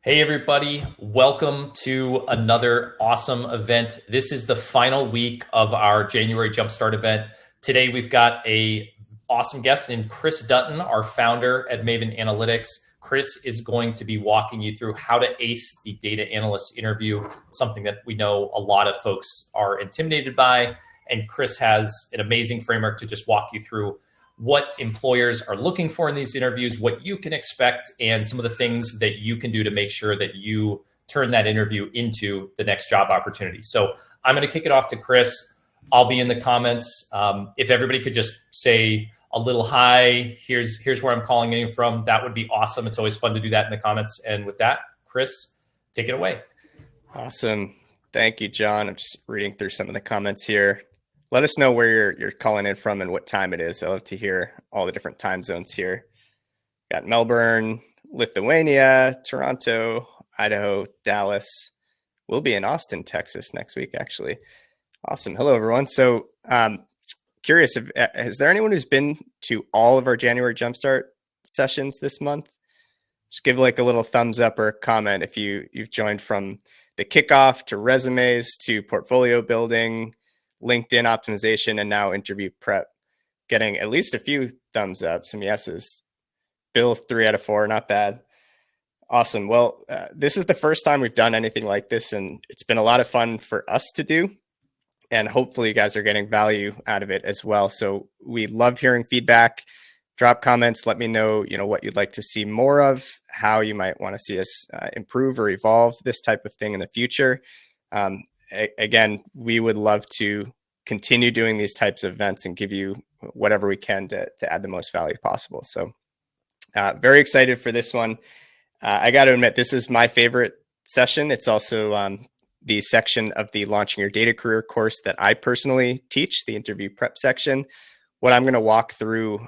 Hey, everybody. Welcome to another awesome event. This is the final week of our January Jumpstart event. Today, we've got a awesome guest named Chris Dutton, our founder at Maven Analytics. Chris is going to be walking you through how to ace the data analyst interview, something that we know a lot of folks are intimidated by. And Chris has an amazing framework to just walk you through what employers are looking for in these interviews, what you can expect, and some of the things that you can do to make sure that you turn that interview into the next job opportunity. So I'm going to kick it off to Chris. I'll be in the comments. If everybody could just say a little hi, here's where I'm calling in from, that would be awesome. It's always fun to do that in the comments. And with that, Chris, take it away. Awesome. Thank you, John. I'm just reading through some of the comments here. Let us know where you're calling in from and what time it is. I love to hear all the different time zones here. Got Melbourne, Lithuania, Toronto, Idaho, Dallas. We'll be in Austin, Texas next week, actually. Awesome. Hello, everyone. So curious, has there anyone who's been to all of our January Jumpstart sessions this month? Just give like a little thumbs up or a comment if you've joined from the kickoff to resumes to portfolio building, LinkedIn optimization, and now interview prep. Getting at least a few thumbs up, some yeses. Bill, 3 out of 4, not bad. Awesome. Well, this is the first time we've done anything like this, and it's been a lot of fun for us to do. And hopefully you guys are getting value out of it as well. So we love hearing feedback. Drop comments. Let me know, what you'd like to see more of, how you might want to see us improve or evolve this type of thing in the future. Again, we would love to continue doing these types of events and give you whatever we can to add the most value possible. So very excited for this one. I got to admit, this is my favorite session. It's also the section of the Launching Your Data Career course that I personally teach, the interview prep section. What I'm going to walk through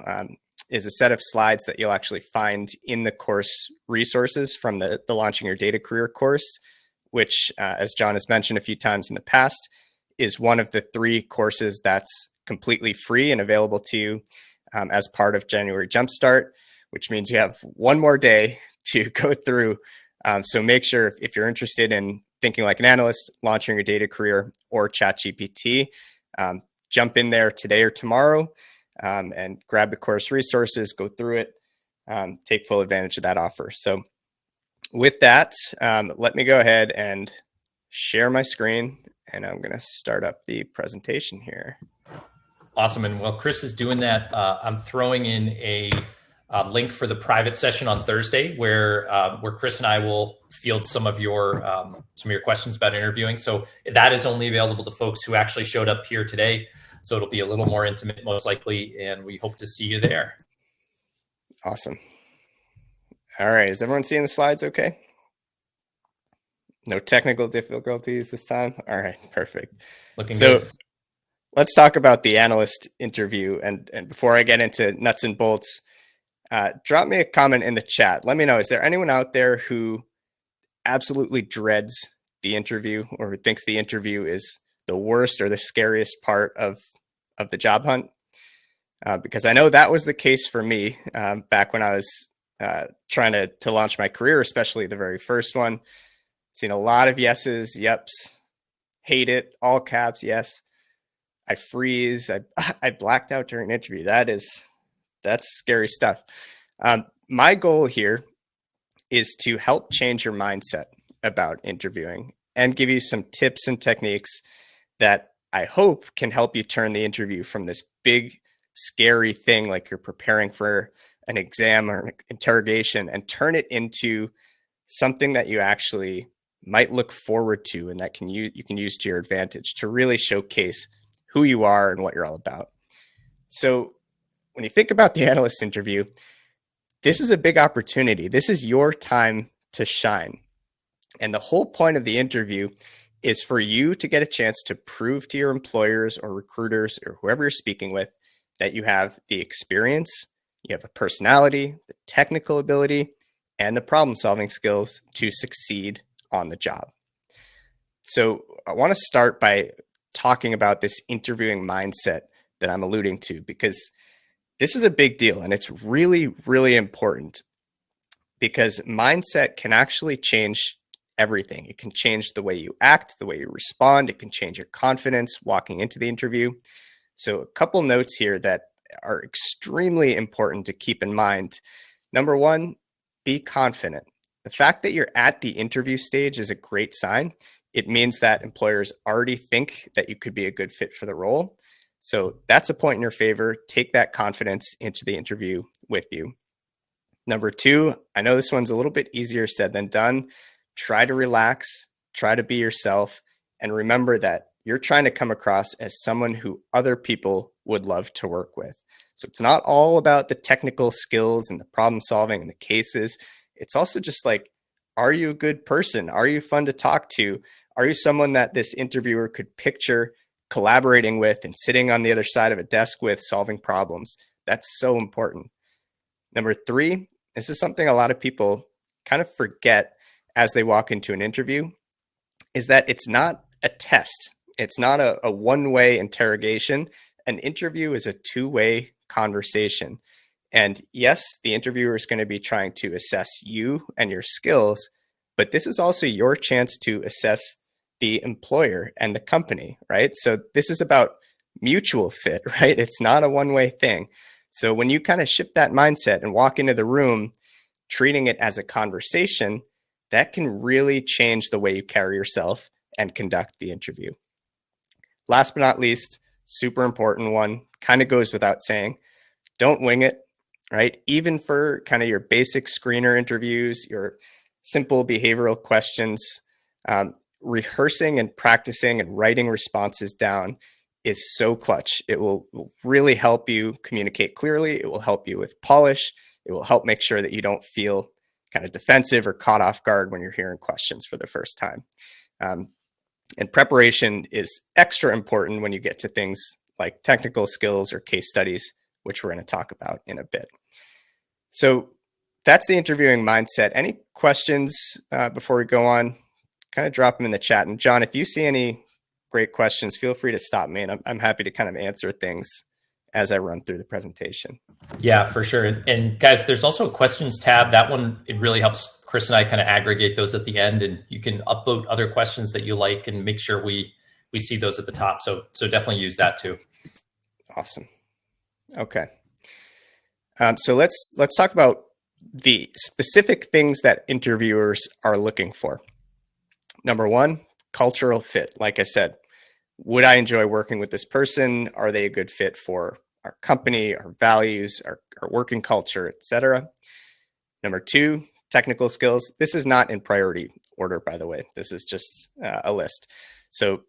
is a set of slides that you'll actually find in the course resources from the Launching Your Data Career course, which, as John has mentioned a few times in the past, is one of the 3 courses that's completely free and available to you as part of January Jumpstart, which means you have one more day to go through. So make sure if you're interested in thinking like an analyst, launching your data career, or ChatGPT, jump in there today or tomorrow and grab the course resources, go through it, take full advantage of that offer. So with that, let me go ahead and share my screen, and I'm going to start up the presentation here. Awesome. And while Chris is doing that, I'm throwing in a link for the private session on Thursday, where Chris and I will field some of your questions about interviewing. So that is only available to folks who actually showed up here today. So it'll be a little more intimate, most likely, and we hope to see you there. Awesome. All right. Is everyone seeing the slides okay? No technical difficulties this time? All right. Perfect. Looking good. Let's talk about the analyst interview. And before I get into nuts and bolts, drop me a comment in the chat. Let me know, is there anyone out there who absolutely dreads the interview or who thinks the interview is the worst or the scariest part of the job hunt? Because I know that was the case for me back when I was trying to launch my career, especially the very first one. Seen a lot of yeses, yeps, hate it, all caps, yes. I freeze. I blacked out during an interview. That's scary stuff. My goal here is to help change your mindset about interviewing and give you some tips and techniques that I hope can help you turn the interview from this big, scary thing like you're preparing for an exam or an interrogation and turn it into something that you actually might look forward to and that you can use to your advantage to really showcase who you are and what you're all about. So when you think about the analyst interview, this is a big opportunity. This is your time to shine. And the whole point of the interview is for you to get a chance to prove to your employers or recruiters or whoever you're speaking with that you have the experience, you have the personality, the technical ability, and the problem-solving skills to succeed on the job. So I want to start by talking about this interviewing mindset that I'm alluding to, because this is a big deal and it's really, really important. because mindset can actually change everything. It can change the way you act, the way you respond. It can change your confidence walking into the interview. So a couple notes here that are extremely important to keep in mind. Number one, be confident. The fact that you're at the interview stage is a great sign. It means that employers already think that you could be a good fit for the role. So that's a point in your favor. Take that confidence into the interview with you. Number two, I know this one's a little bit easier said than done. Try to relax, try to be yourself, and remember that you're trying to come across as someone who other people would love to work with. So it's not all about the technical skills and the problem solving and the cases. It's also just like, are you a good person? Are you fun to talk to? Are you someone that this interviewer could picture collaborating with and sitting on the other side of a desk with, solving problems? That's so important. Number three, this is something a lot of people kind of forget as they walk into an interview, is that it's not a test. It's not a one-way interrogation. An interview is a two-way conversation. And yes, the interviewer is going to be trying to assess you and your skills, but this is also your chance to assess the employer and the company, right? So this is about mutual fit, right? It's not a one-way thing. So when you kind of shift that mindset and walk into the room, treating it as a conversation, that can really change the way you carry yourself and conduct the interview. Last but not least, super important one, kind of goes without saying, don't wing it, right? Even for kind of your basic screener interviews, your simple behavioral questions, rehearsing and practicing and writing responses down is so clutch. It will really help you communicate clearly. It will help you with polish. It will help make sure that you don't feel kind of defensive or caught off guard when you're hearing questions for the first time. And preparation is extra important when you get to things like technical skills or case studies, which we're going to talk about in a bit. So that's the interviewing mindset. Any questions before we go on? Kind of drop them in the chat. And John, if you see any great questions, feel free to stop me, and I'm happy to kind of answer things as I run through the presentation. Yeah, for sure. And guys, there's also a questions tab. That one, it really helps Chris and I kind of aggregate those at the end, and you can upload other questions that you like and make sure we see those at the top. So definitely use that too. Awesome. Okay. So let's talk about the specific things that interviewers are looking for. Number one, cultural fit. Like I said, would I enjoy working with this person? Are they a good fit for our company, our values, our working culture, etc.? Number two, technical skills. This is not in priority order, by the way. This is just a list. So of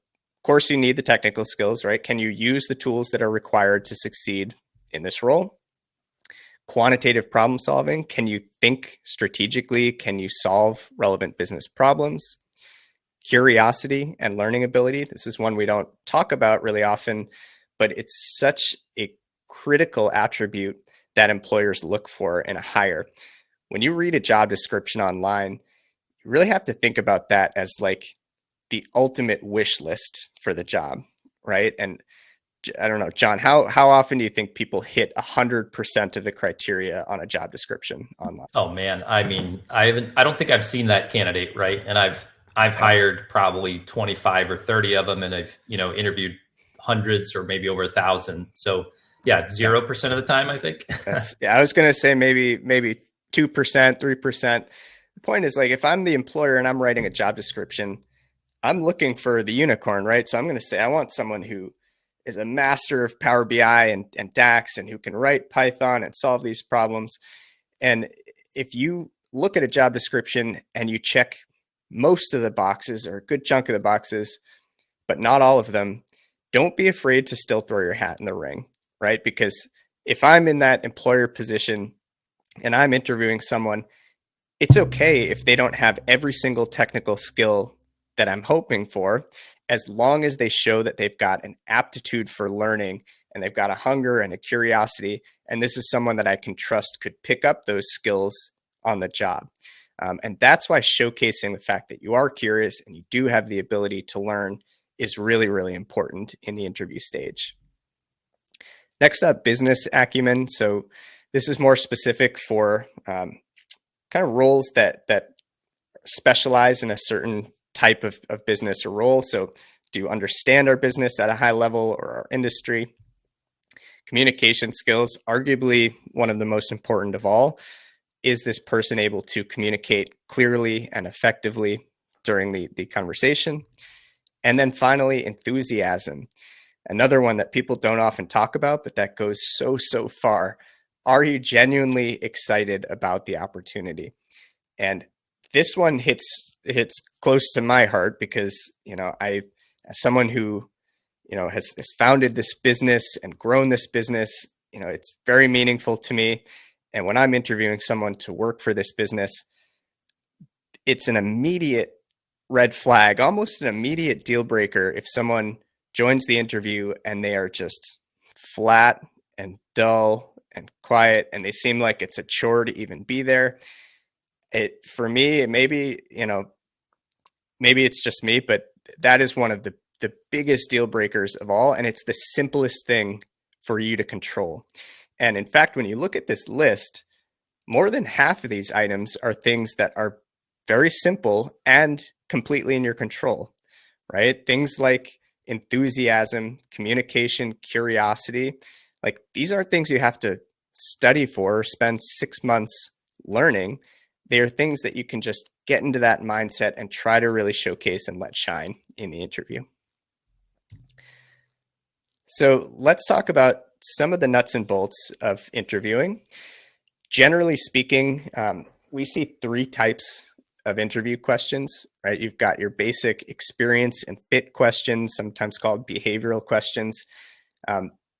course you need the technical skills, right? Can you use the tools that are required to succeed in this role? Quantitative problem solving. Can you think strategically? Can you solve relevant business problems? Curiosity and learning ability. This is one we don't talk about really often, but it's such a critical attribute that employers look for in a hire. When you read a job description online, you really have to think about that as like the ultimate wish list for the job, right? And I don't know, John, how often do you think people hit 100% of the criteria on a job description online? Oh man, I mean, I don't think I've seen that candidate, right? And I've hired probably 25 or 30 of them, and I've interviewed hundreds or maybe over 1,000. So yeah, 0% of the time, I think. Yeah, I was going to say maybe 2%, 3%. The point is, like, if I'm the employer and I'm writing a job description, I'm looking for the unicorn, right? So I'm going to say I want someone who is a master of Power BI and DAX and who can write Python and solve these problems. And if you look at a job description and you check most of the boxes or a good chunk of the boxes, but not all of them, don't be afraid to still throw your hat in the ring, right? Because if I'm in that employer position and I'm interviewing someone, it's okay if they don't have every single technical skill that I'm hoping for, as long as they show that they've got an aptitude for learning and they've got a hunger and a curiosity. And this is someone that I can trust could pick up those skills on the job. And that's why showcasing the fact that you are curious and you do have the ability to learn is really, really important in the interview stage. Next up, business acumen. So this is more specific for kind of roles that specialize in a certain type of business or role. So do you understand our business at a high level or our industry? Communication skills, arguably one of the most important of all. Is this person able to communicate clearly and effectively during the conversation? And then finally, enthusiasm. Another one that people don't often talk about, but that goes so far. Are you genuinely excited about the opportunity? And this one hits close to my heart because, as someone who, has founded this business and grown this business, it's very meaningful to me. And when I'm interviewing someone to work for this business, it's an immediate red flag, almost an immediate deal breaker if someone joins the interview and they are just flat and dull and quiet and they seem like it's a chore to even be there. For me, maybe it's just me, but that is one of the biggest deal breakers of all. And it's the simplest thing for you to control. And in fact, when you look at this list, more than half of these items are things that are very simple and completely in your control, right? Things like enthusiasm, communication, curiosity, like these aren't things you have to study for or spend 6 months learning. They are things that you can just get into that mindset and try to really showcase and let shine in the interview. So let's talk about some of the nuts and bolts of interviewing. Generally speaking, we see 3 types of interview questions, right? You've got your basic experience and fit questions, sometimes called behavioral questions.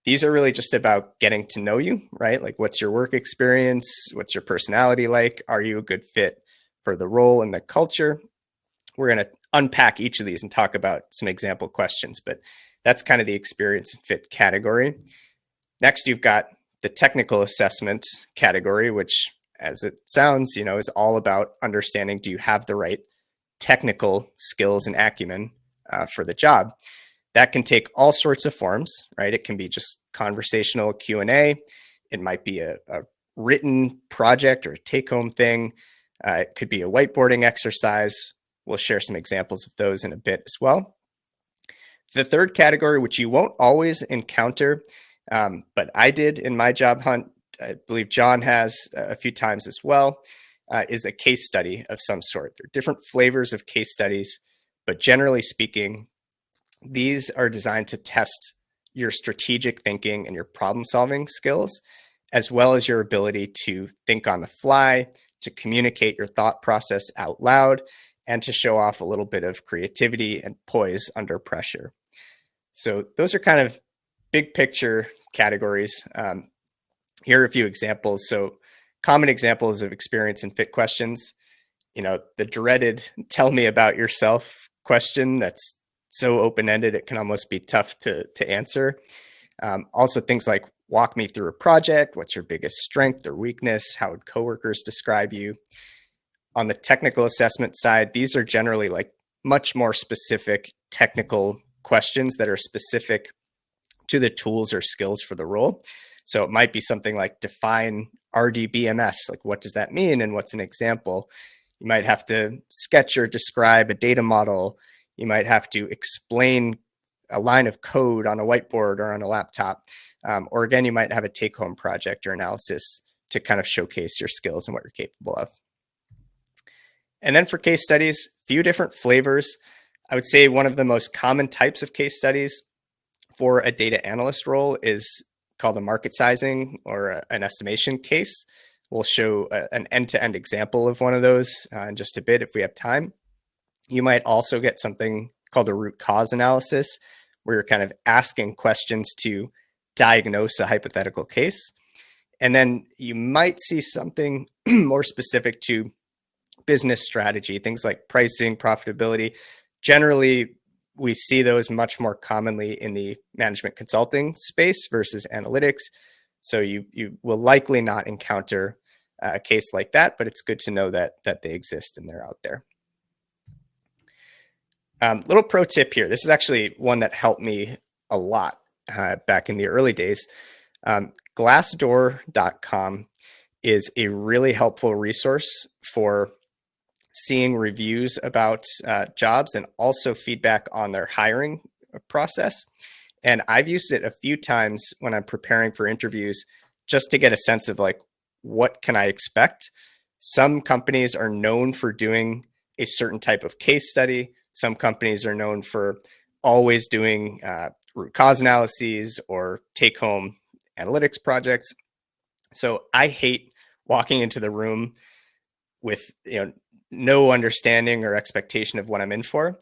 These are really just about getting to know you, right? Like, what's your work experience? What's your personality like? Are you a good fit for the role and the culture? We're going to unpack each of these and talk about some example questions, but that's kind of the experience and fit category. Next, you've got the technical assessment category, which, as it sounds, is all about understanding, do you have the right technical skills and acumen for the job? That can take all sorts of forms, right? It can be just conversational Q&A. It might be a written project or a take-home thing. It could be a whiteboarding exercise. We'll share some examples of those in a bit as well. The third category, which you won't always encounter, but I did in my job hunt, I believe John has a few times as well, is a case study of some sort. There are different flavors of case studies, but generally speaking, these are designed to test your strategic thinking and your problem-solving skills, as well as your ability to think on the fly, to communicate your thought process out loud, and to show off a little bit of creativity and poise under pressure. So those are kind of big picture categories. Here are a few examples. So common examples of experience and fit questions, the dreaded "tell me about yourself" question that's so open-ended, it can almost be tough to answer. Also things like, walk me through a project. What's your biggest strength or weakness? How would coworkers describe you? On the technical assessment side, these are generally like much more specific technical questions that are specific to the tools or skills for the role. So it might be something like, define RDBMS. Like, what does that mean? And what's an example? You might have to sketch or describe a data model. You might have to explain a line of code on a whiteboard or on a laptop. Or again, you might have a take-home project or analysis to kind of showcase your skills and what you're capable of. And then for case studies, few different flavors. I would say one of the most common types of case studies for a data analyst role is called a market sizing or an estimation case. We'll show an end-to-end example of one of those in just a bit if we have time. You might also get something called a root cause analysis, where you're kind of asking questions to diagnose a hypothetical case. And then you might see something more specific to business strategy, things like pricing, profitability. Generally, we see those much more commonly in the management consulting space versus analytics. So you will likely not encounter a case like that, but it's good to know that they exist and they're out there. Little pro tip here. This is actually one that helped me a lot back in the early days. Glassdoor.com is a really helpful resource for seeing reviews about jobs and also feedback on their hiring process. And I've used it a few times when I'm preparing for interviews just to get a sense of like, what can I expect? Some companies are known for doing a certain type of case study. Some companies are known for always doing root cause analyses or take-home analytics projects. So I hate walking into the room with no understanding or expectation of what I'm in for.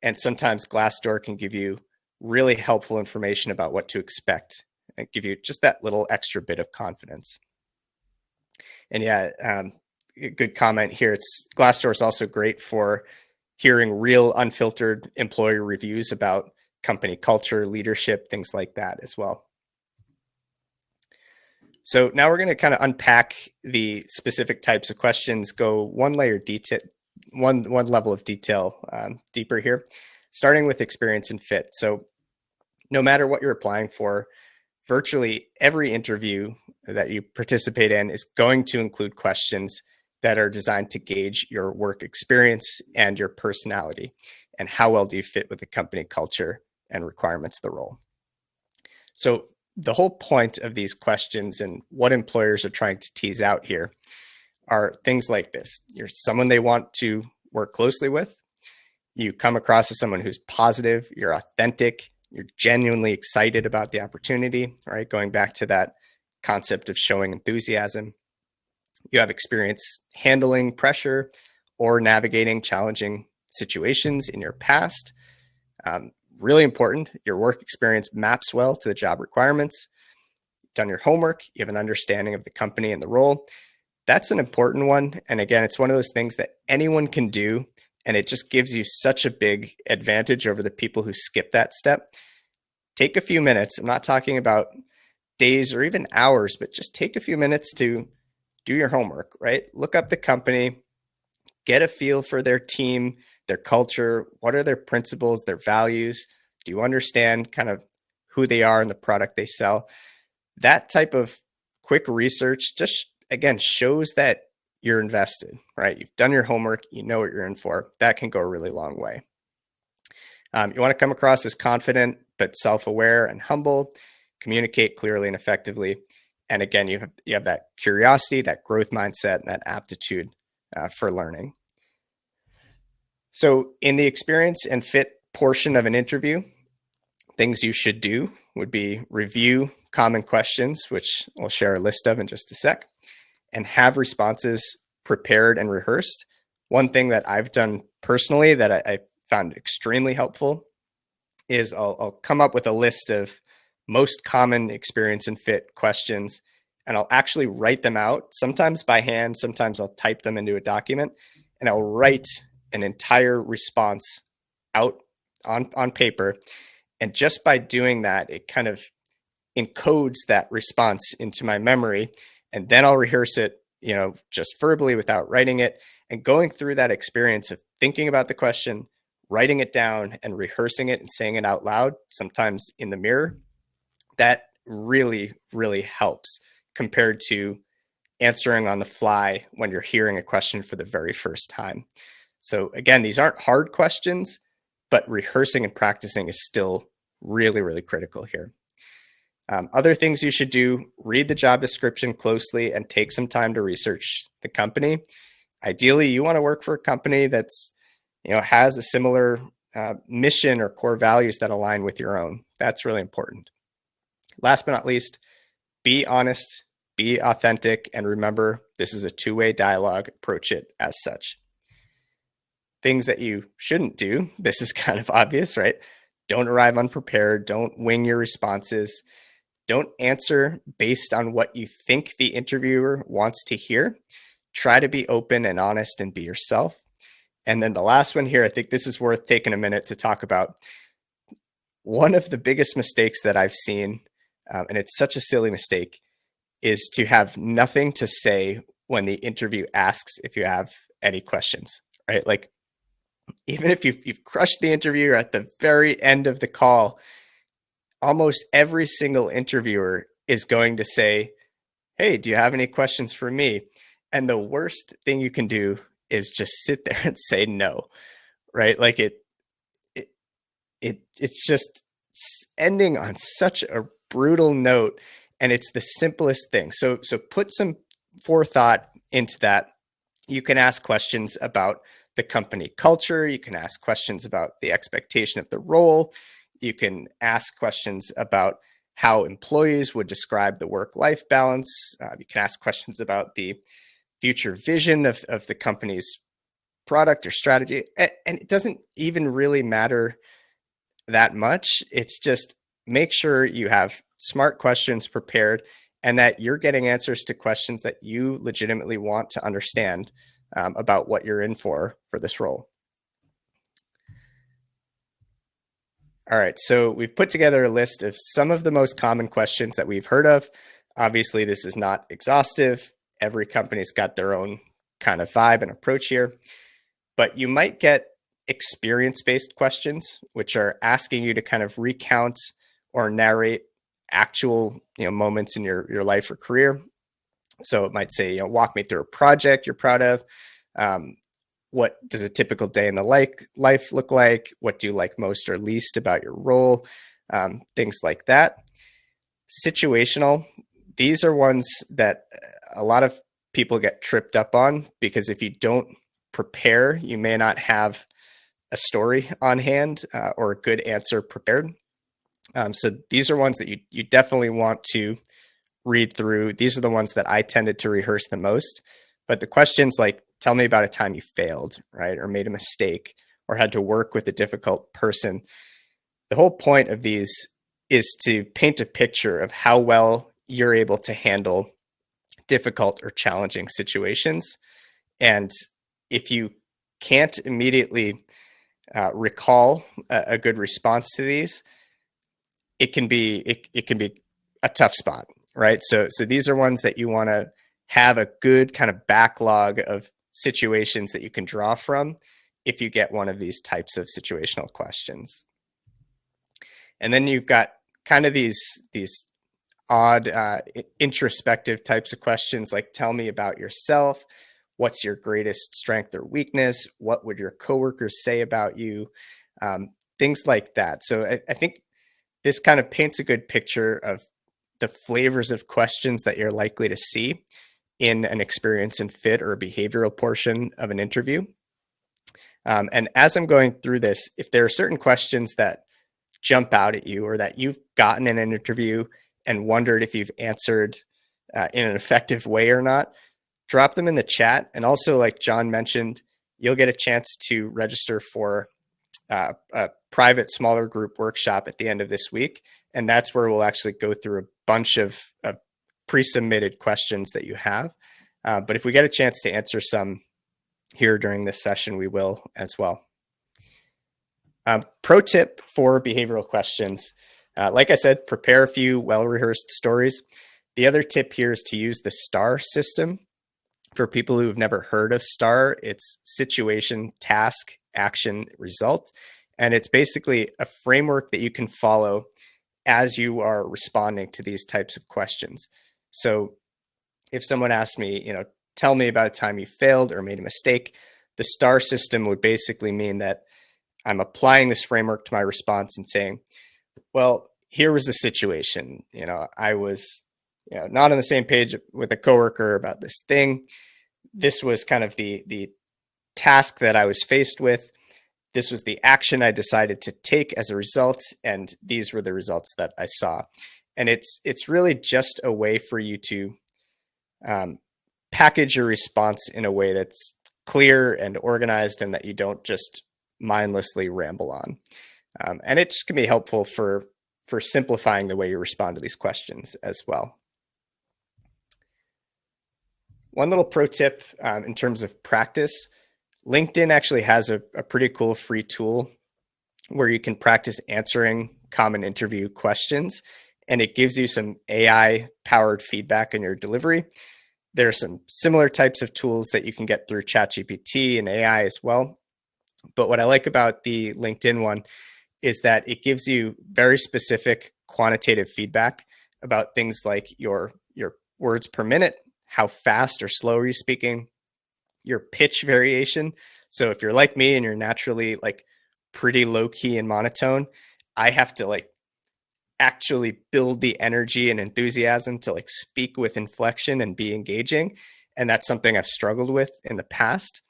And sometimes Glassdoor can give you really helpful information about what to expect and give you just that little extra bit of confidence. And yeah, good comment here. Glassdoor is also great for hearing real unfiltered employee reviews about company culture, leadership, things like that as well. So now we're going to kind of unpack the specific types of questions, go one level of detail deeper here, starting with experience and fit. So no matter what you're applying for, virtually every interview that you participate in is going to include questions that are designed to gauge your work experience and your personality, and how well do you fit with the company culture and requirements of the role. So the whole point of these questions and what employers are trying to tease out here are things like this. You're someone they want to work closely with. You come across as someone who's positive, you're authentic, you're genuinely excited about the opportunity, right? Going back to that concept of showing enthusiasm. You have experience handling pressure or navigating challenging situations in your past. Really important, your work experience maps well to the job requirements. You've done your homework, you have an understanding of the company and the role. That's an important one. And again, it's one of those things that anyone can do, and it just gives you such a big advantage over the people who skip that step. Take a few minutes. I'm not talking about days or even hours, but just take a few minutes to do your homework, right? Look up the company, get a feel for their team, their culture. What are their principles, their values? Do you understand kind of who they are and the product they sell? That type of quick research just, again, shows that you're invested, right? You've done your homework, you know what you're in for. That can go a really long way. You want to come across as confident, but self-aware and humble, communicate clearly and effectively. And again, you have that curiosity, that growth mindset, and that aptitude for learning. So in the experience and fit portion of an interview, things you should do would be review common questions, which I'll share a list of in just a sec, and have responses prepared and rehearsed. One thing that I've done personally that I found extremely helpful is I'll come up with a list of most common experience and fit questions, and I'll actually write them out, sometimes by hand, sometimes I'll type them into a document, and I'll write an entire response out on paper. And just by doing that, it kind of encodes that response into my memory. And then I'll rehearse it, just verbally without writing it, and going through that experience of thinking about the question, writing it down and rehearsing it and saying it out loud, sometimes in the mirror. That really, really helps compared to answering on the fly when you're hearing a question for the very first time. So again, these aren't hard questions, but rehearsing and practicing is still really, really critical here. Other things you should do: read the job description closely and take some time to research the company. Ideally, you want to work for a company that's, has a similar mission or core values that align with your own. That's really important. Last but not least, be honest, be authentic, and remember, this is a two-way dialogue. Approach it as such. Things that you shouldn't do, this is kind of obvious, right? Don't arrive unprepared. Don't wing your responses. Don't answer based on what you think the interviewer wants to hear. Try to be open and honest and be yourself. And then the last one here, I think this is worth taking a minute to talk about. One of the biggest mistakes that I've seen, and it's such a silly mistake, is to have nothing to say when the interview asks if you have any questions, right? Like, even if you've crushed the interview or at the very end of the call, almost every single interviewer is going to say, hey, do you have any questions for me? And the worst thing you can do is just sit there and say no, right? Like it's just ending on such a brutal note, and it's the simplest thing. So put some forethought into that. You can ask questions about the company culture. You can ask questions about the expectation of the role. You can ask questions about how employees would describe the work-life balance. You can ask questions about the future vision of the company's product or strategy. And it doesn't even really matter that much. It's just make sure you have smart questions prepared and that you're getting answers to questions that you legitimately want to understand about what you're in for this role. All right, so we've put together a list of some of the most common questions that we've heard of. Obviously, this is not exhaustive. Every company's got their own kind of vibe and approach here, but you might get experience-based questions, which are asking you to kind of recount or narrate actual moments in your life or career. So it might say, walk me through a project you're proud of. What does a typical day in the life look like? What do you like most or least about your role? Things like that. Situational. These are ones that a lot of people get tripped up on, because if you don't prepare, you may not have a story on hand or a good answer prepared. So these are ones that you definitely want to read through. These are the ones that I tended to rehearse the most. But the questions like, tell me about a time you failed, right? Or made a mistake or had to work with a difficult person. The whole point of these is to paint a picture of how well you're able to handle difficult or challenging situations. And if you can't immediately recall a good response to these, it can be a tough spot, right? So these are ones that you want to have a good kind of backlog of situations that you can draw from if you get one of these types of situational questions. And then you've got kind of these odd introspective types of questions, like tell me about yourself. What's your greatest strength or weakness? What would your coworkers say about you? Things like that. So I think this kind of paints a good picture of the flavors of questions that you're likely to see in an experience and fit or behavioral portion of an interview. And as I'm going through this, if there are certain questions that jump out at you or that you've gotten in an interview and wondered if you've answered in an effective way or not, drop them in the chat. And also, like John mentioned, you'll get a chance to register for a private smaller group workshop at the end of this week. And that's where we'll actually go through a bunch of pre-submitted questions that you have. But if we get a chance to answer some here during this session, we will as well. Pro tip for behavioral questions. Like I said, prepare a few well-rehearsed stories. The other tip here is to use the STAR system. For people who've never heard of STAR, it's situation, task, action, result. And it's basically a framework that you can follow as you are responding to these types of questions. So if someone asked me, tell me about a time you failed or made a mistake, the STAR system would basically mean that I'm applying this framework to my response and saying, well, here was the situation. I was not on the same page with a coworker about this thing. This was kind of the task that I was faced with. This was the action I decided to take as a result, and these were the results that I saw. And it's really just a way for you to package your response in a way that's clear and organized, and that you don't just mindlessly ramble on. And it just can be helpful for simplifying the way you respond to these questions as well. One little pro tip in terms of practice, LinkedIn actually has a pretty cool free tool where you can practice answering common interview questions, and it gives you some AI-powered feedback in your delivery. There are some similar types of tools that you can get through ChatGPT and AI as well. But what I like about the LinkedIn one is that it gives you very specific quantitative feedback about things like your words per minute, how fast or slow are you speaking, your pitch variation. So if you're like me and you're naturally like pretty low key and monotone, I have to like actually build the energy and enthusiasm to like speak with inflection and be engaging. And that's something I've struggled with in the past.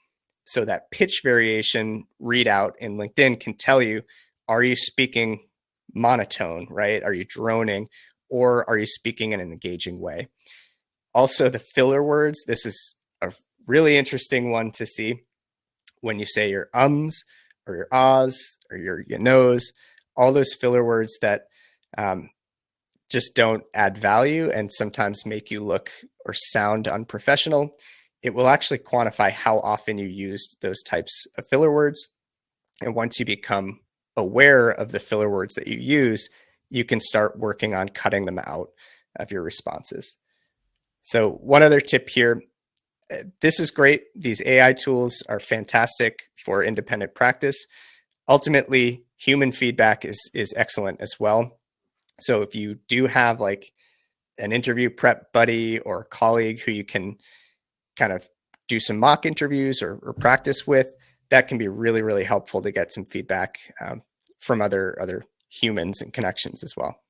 So that pitch variation readout in LinkedIn can tell you, are you speaking monotone, right? Are you droning, or are you speaking in an engaging way? Also, the filler words, this is a really interesting one to see when you say your ums or your ahs or your knows, all those filler words that just don't add value and sometimes make you look or sound unprofessional. It will actually quantify how often you used those types of filler words. And once you become aware of the filler words that you use, you can start working on cutting them out of your responses. So one other tip here, this is great. These AI tools are fantastic for independent practice. Ultimately, human feedback is excellent as well. So if you do have like an interview prep buddy or a colleague who you can kind of do some mock interviews or practice with, that can be really, really helpful to get some feedback from other humans and connections as well.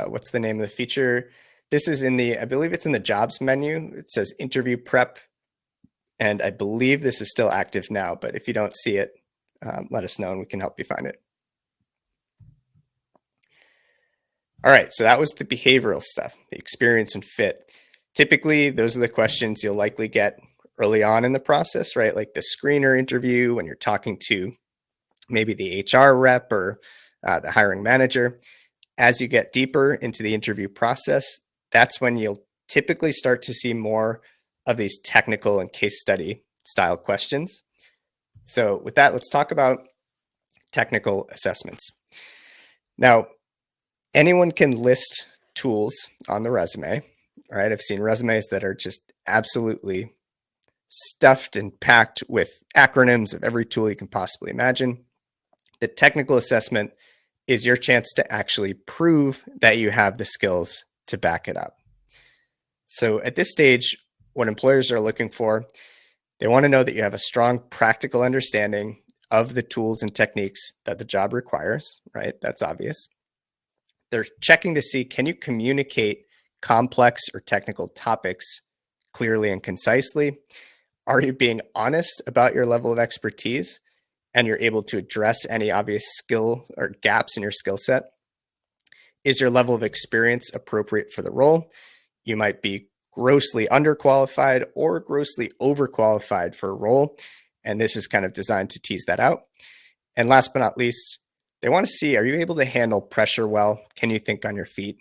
What's the name of the feature? This is in the, I believe it's in the jobs menu. It says interview prep. And I believe this is still active now, but if you don't see it, let us know and we can help you find it. All right, so that was the behavioral stuff, the experience and fit. Typically, those are the questions you'll likely get early on in the process, right? Like the screener interview when you're talking to maybe the HR rep or the hiring manager. As you get deeper into the interview process, that's when you'll typically start to see more of these technical and case study style questions. So with that, let's talk about technical assessments. Now, anyone can list tools on the resume, right? I've seen resumes that are just absolutely stuffed and packed with acronyms of every tool you can possibly imagine. The technical assessment is your chance to actually prove that you have the skills to back it up. So at this stage, what employers are looking for, they want to know that you have a strong practical understanding of the tools and techniques that the job requires, right? That's obvious. They're checking to see, can you communicate complex or technical topics clearly and concisely? Are you being honest about your level of expertise and you're able to address any obvious skill or gaps in your skill set? Is your level of experience appropriate for the role? You might be grossly underqualified or grossly overqualified for a role. And this is kind of designed to tease that out. And last but not least, they want to see, are you able to handle pressure well? Can you think on your feet?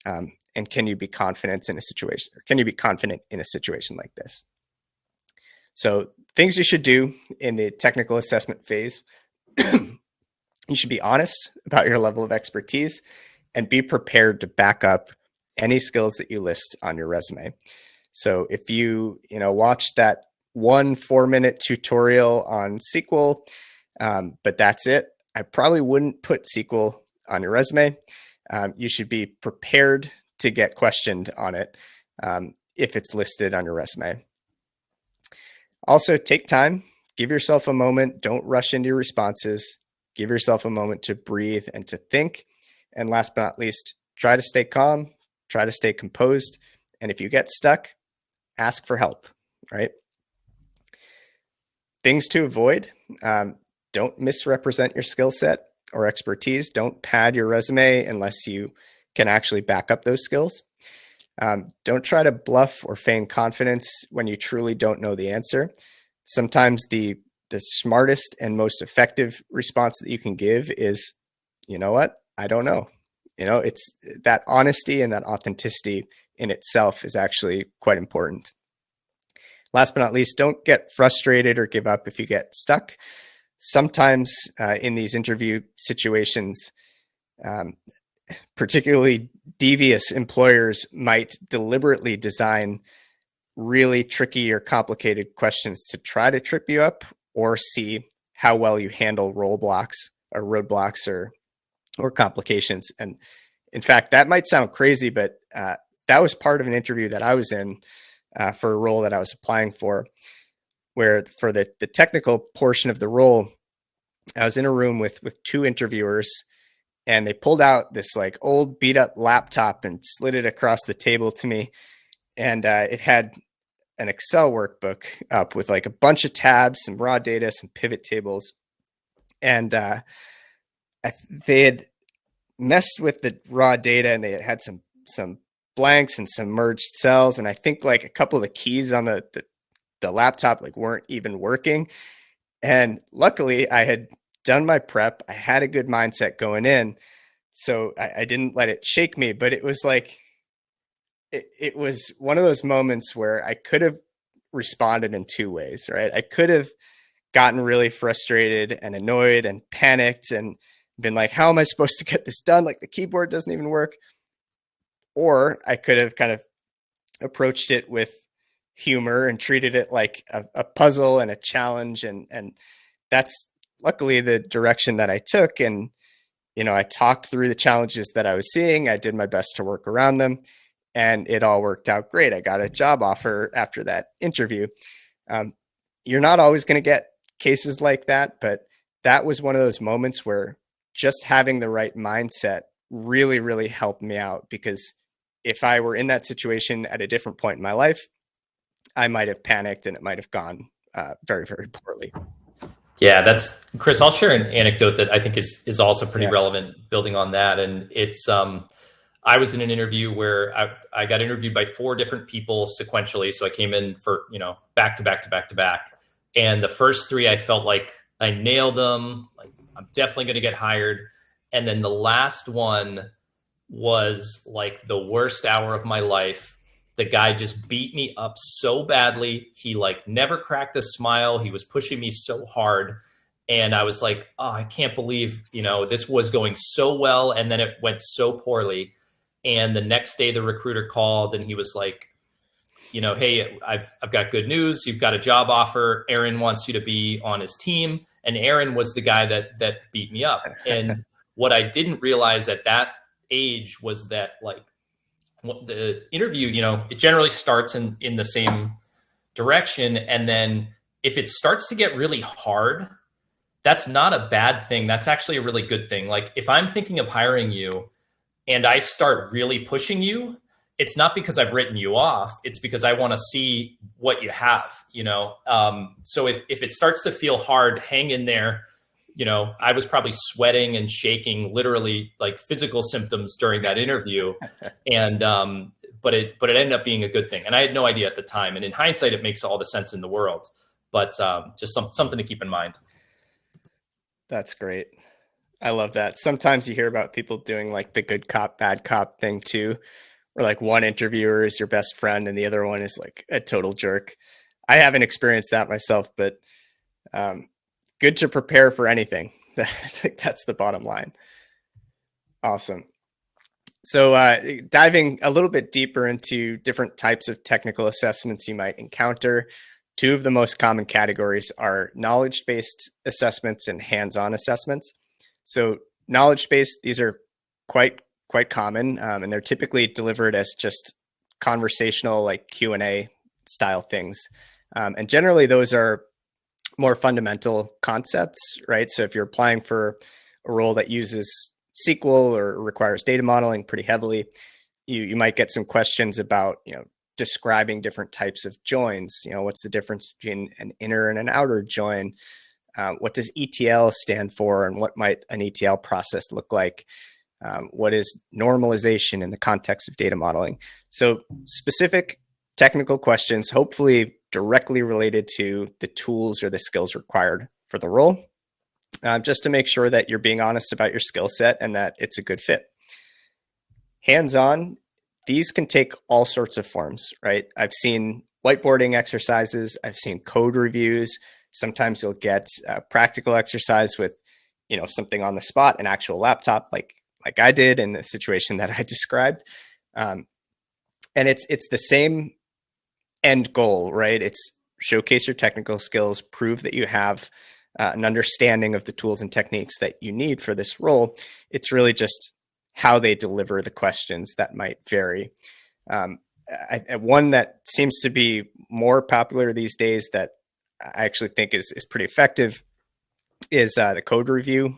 And can you be confident in a situation, or can you be confident in a situation like this? So things you should do in the technical assessment phase, you should be honest about your level of expertise and be prepared to back up any skills that you list on your resume. So if you watch that 1 4-minute tutorial on SQL, but that's it, I probably wouldn't put SQL on your resume. You should be prepared to get questioned on it if it's listed on your resume. Also, take time, give yourself a moment. Don't rush into your responses. Give yourself a moment to breathe and to think. And last but not least, try to stay calm, try to stay composed. And if you get stuck, ask for help, right? Things to avoid. Don't misrepresent your skill set or expertise. Don't pad your resume unless you can actually back up those skills. Don't try to bluff or feign confidence when you truly don't know the answer. Sometimes the smartest and most effective response that you can give is, you know what? I don't know. It's that honesty and that authenticity in itself is actually quite important. Last but not least, don't get frustrated or give up if you get stuck. Sometimes in these interview situations, particularly devious employers might deliberately design really tricky or complicated questions to try to trip you up or see how well you handle roadblocks or complications. And In fact, that might sound crazy, but that was part of an interview that I was in for a role that I was applying for, where for the technical portion of the role, I was in a room with two interviewers, and they pulled out this like old beat up laptop and slid it across the table to me. And it had an Excel workbook up with like a bunch of tabs, some raw data, some pivot tables. And they had messed with the raw data, and they had some blanks and some merged cells. And I think like a couple of the keys on the laptop like weren't even working. And luckily I had done my prep. I had a good mindset going in. So I didn't let it shake me, but it was like, it was one of those moments where I could have responded in two ways, right? I could have gotten really frustrated and annoyed and panicked and been like, how am I supposed to get this done? Like the keyboard doesn't even work. Or I could have kind of approached it with humor and treated it like a puzzle and a challenge. And that's luckily the direction that I took. And, you know, I talked through the challenges that I was seeing. I did my best to work around them, and it all worked out great. I got a job offer after that interview. You're not always going to get cases like that, but that was one of those moments where just having the right mindset really, really helped me out, because if I were in that situation at a different point in my life, I might have panicked and it might have gone very, very poorly. Yeah, that's Chris. I'll share an anecdote that I think is also pretty relevant, building on that. And it's I was in an interview where I got interviewed by 4 different people sequentially. So I came in for, you know, back to back to back to back. And the first 3, I felt like I nailed them. Like, I'm definitely going to get hired. And then the last one was like the worst hour of my life. The guy just beat me up so badly. He like never cracked a smile. He was pushing me so hard. And I was like, oh, I can't believe, you know, this was going so well, and then it went so poorly. And the next day the recruiter called and he was like, you know, hey, I've got good news. You've got a job offer. Aaron wants you to be on his team. And Aaron was the guy that beat me up. And what I didn't realize at that age was that like the interview, you know, it generally starts in the same direction. And then if it starts to get really hard, that's not a bad thing. That's actually a really good thing. Like if I'm thinking of hiring you and I start really pushing you, it's not because I've written you off. It's because I want to see what you have, you know? So if it starts to feel hard, hang in there. You know, I was probably sweating and shaking, literally like physical symptoms during that interview. And, but it ended up being a good thing. And I had no idea at the time. And in hindsight, it makes all the sense in the world, but just something to keep in mind. That's great. I love that. Sometimes you hear about people doing like the good cop, bad cop thing too, where like one interviewer is your best friend and the other one is like a total jerk. I haven't experienced that myself, but good to prepare for anything. I think that's the bottom line. Awesome. So diving a little bit deeper into different types of technical assessments you might encounter. 2 of the most common categories are knowledge-based assessments and hands-on assessments. So knowledge-based, these are quite common, and they're typically delivered as just conversational, like Q&A style things. And generally those are more fundamental concepts, right? So if you're applying for a role that uses SQL or requires data modeling pretty heavily, you might get some questions about, you know, describing different types of joins. You know, what's the difference between an inner and an outer join? What does ETL stand for, and what might an ETL process look like? What is normalization in the context of data modeling? So specific technical questions, hopefully directly related to the tools or the skills required for the role, just to make sure that you're being honest about your skill set and that it's a good fit. Hands-on, these can take all sorts of forms, right? I've seen whiteboarding exercises. I've seen code reviews. Sometimes you'll get a practical exercise with, you know, something on the spot, an actual laptop, like I did in the situation that I described. And it's the same end goal, right? It's showcase your technical skills, prove that you have an understanding of the tools and techniques that you need for this role. It's really just how they deliver the questions that might vary. One that seems to be more popular these days that I actually think is pretty effective is the code review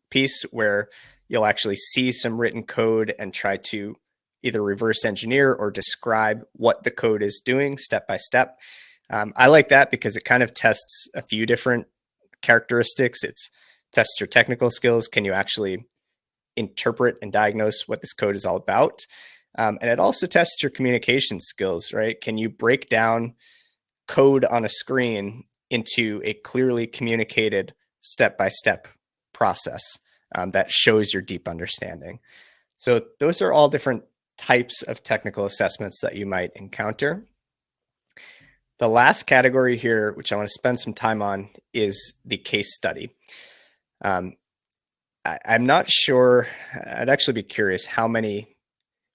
piece, where you'll actually see some written code and try to either reverse engineer or describe what the code is doing step by step. I like that because it kind of tests a few different characteristics. It tests your technical skills. Can you actually interpret and diagnose what this code is all about? And it also tests your communication skills, right? Can you break down code on a screen into a clearly communicated step-by-step process that shows your deep understanding? So those are all different types of technical assessments that you might encounter. The last category here, which I want to spend some time on, is the case study. I'm not sure, I'd actually be curious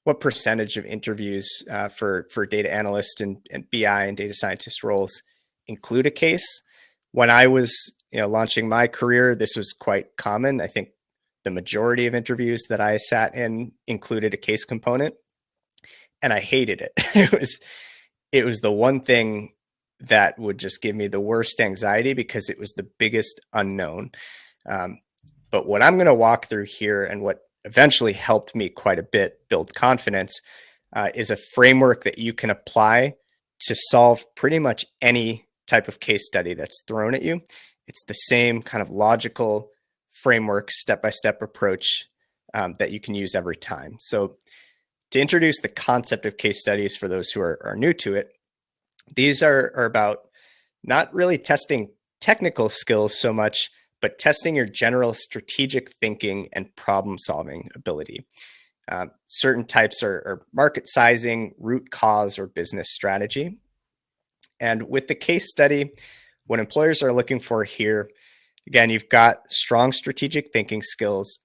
what percentage of interviews for data analyst and BI and data scientist roles include a case. When I was launching my career, this was quite common. I think the majority of interviews that I sat in included a case component, and I hated it. It was the one thing that would just give me the worst anxiety because it was the biggest unknown. But what I'm going to walk through here, and what eventually helped me quite a bit build confidence, is a framework that you can apply to solve pretty much any type of case study that's thrown at you. It's the same kind of logical framework, step-by-step approach that you can use every time. So to introduce the concept of case studies for those who are new to it, these are about not really testing technical skills so much, but testing your general strategic thinking and problem-solving ability. Certain types are market sizing, root cause, or business strategy. And with the case study, what employers are looking for here, again, you've got strong strategic thinking skills,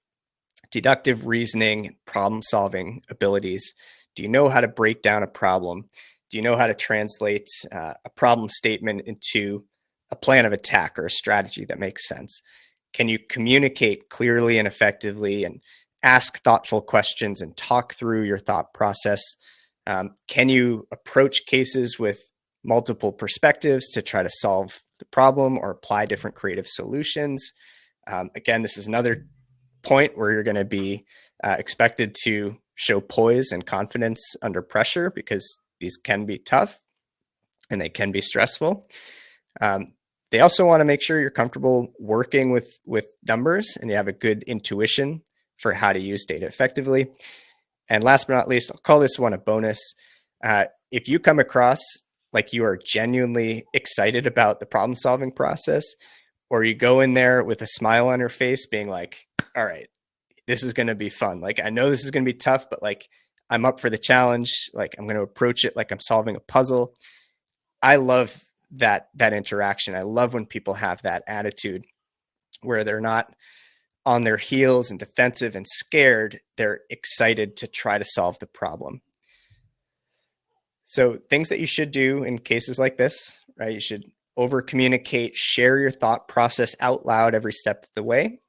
deductive reasoning, problem-solving abilities. Do you know how to break down a problem? Do you know how to translate a problem statement into a plan of attack or a strategy that makes sense? Can you communicate clearly and effectively and ask thoughtful questions and talk through your thought process? Can you approach cases with multiple perspectives to try to solve the problem or apply different creative solutions? Again, this is another point where you're going to be expected to show poise and confidence under pressure, because these can be tough and they can be stressful. They also want to make sure you're comfortable working with numbers and you have a good intuition for how to use data effectively. And last but not least, I'll call this one a bonus. If you come across like you are genuinely excited about the problem solving process, or you go in there with a smile on your face being like, all right, this is going to be fun. Like, I know this is going to be tough, but like, I'm up for the challenge. Like, I'm going to approach it like I'm solving a puzzle. I love that interaction. I love when people have that attitude where they're not on their heels and defensive and scared. They're excited to try to solve the problem. So things that you should do in cases like this, right? You should over communicate, share your thought process out loud every step of the way.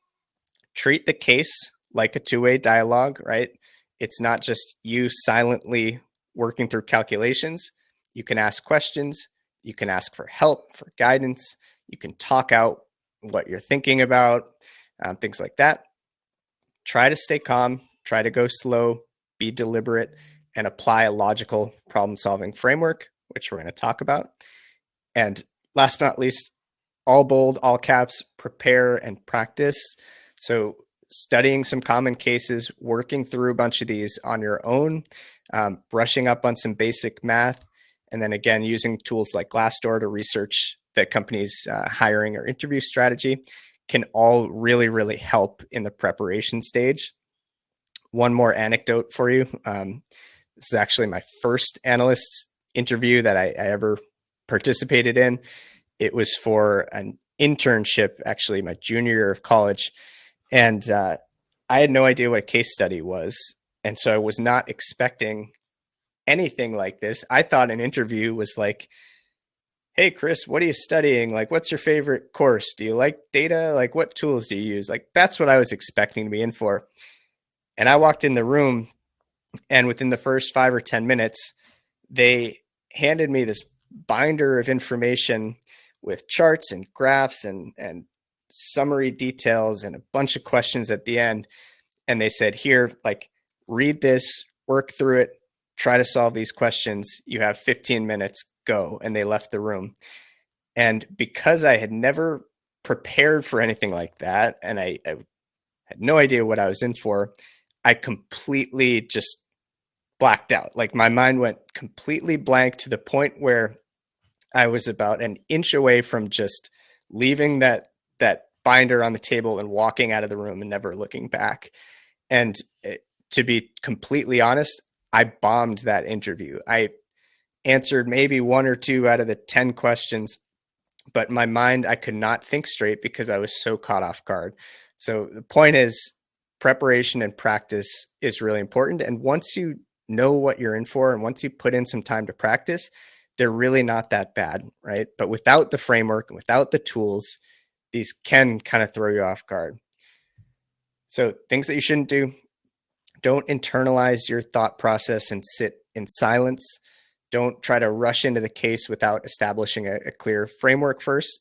Treat the case like a two-way dialogue, right? It's not just you silently working through calculations. You can ask questions. You can ask for help, for guidance. You can talk out what you're thinking about, things like that. Try to stay calm. Try to go slow. Be deliberate, and apply a logical problem-solving framework, which we're going to talk about. And last but not least, all bold, all caps, prepare and practice. So studying some common cases, working through a bunch of these on your own, brushing up on some basic math, and then again, using tools like Glassdoor to research the company's hiring or interview strategy can all really, really help in the preparation stage. One more anecdote for you. This is actually my first analyst interview that I ever participated in. It was for an internship, actually my junior year of college. And I had no idea what a case study was. And so I was not expecting anything like this. I thought an interview was like, hey, Chris, what are you studying? Like, what's your favorite course? Do you like data? Like, what tools do you use? Like, that's what I was expecting to be in for. And I walked in the room, and within the first 5 or 10 minutes, they handed me this binder of information with charts and graphs and summary details and a bunch of questions at the end. And they said, here, like, read this, work through it, try to solve these questions. You have 15 minutes, go. And they left the room. And because I had never prepared for anything like that, and I had no idea what I was in for, I completely just blacked out. Like, my mind went completely blank to the point where I was about an inch away from just leaving that binder on the table and walking out of the room and never looking back. And to be completely honest, I bombed that interview. I answered maybe 1 or 2 out of the 10 questions, but in my mind, I could not think straight because I was so caught off guard. So the point is, preparation and practice is really important. And once you know what you're in for, and once you put in some time to practice, they're really not that bad, right? But without the framework and without the tools, these can kind of throw you off guard. So things that you shouldn't do: don't internalize your thought process and sit in silence. Don't try to rush into the case without establishing a clear framework first.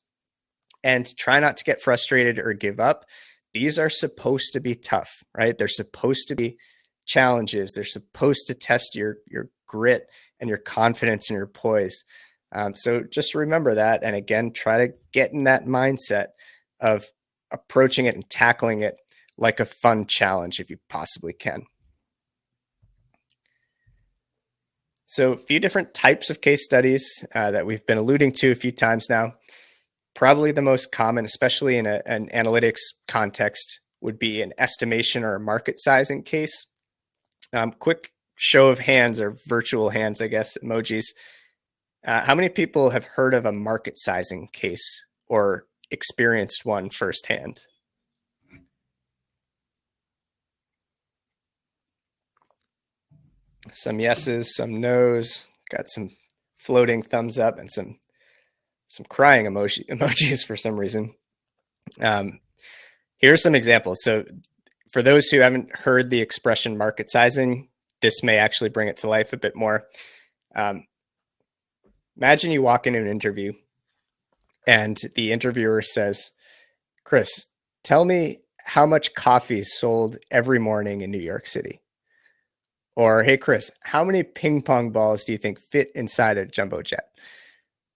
And try not to get frustrated or give up. These are supposed to be tough, right? They're supposed to be challenges. They're supposed to test your grit and your confidence and your poise. So just remember that. And again, try to get in that mindset of approaching it and tackling it like a fun challenge if you possibly can. So a few different types of case studies that we've been alluding to a few times now. Probably the most common, especially in an analytics context, would be an estimation or a market sizing case. Quick show of hands, or virtual hands, I guess, emojis. How many people have heard of a market sizing case or experienced one firsthand? Some yeses, some nos, got some floating thumbs up and some crying emojis for some reason. Here are some examples. So for those who haven't heard the expression market sizing, this may actually bring it to life a bit more. Imagine you walk into an interview and the interviewer says, Chris, tell me how much coffee is sold every morning in New York City. Or, hey, Chris, how many ping pong balls do you think fit inside a jumbo jet?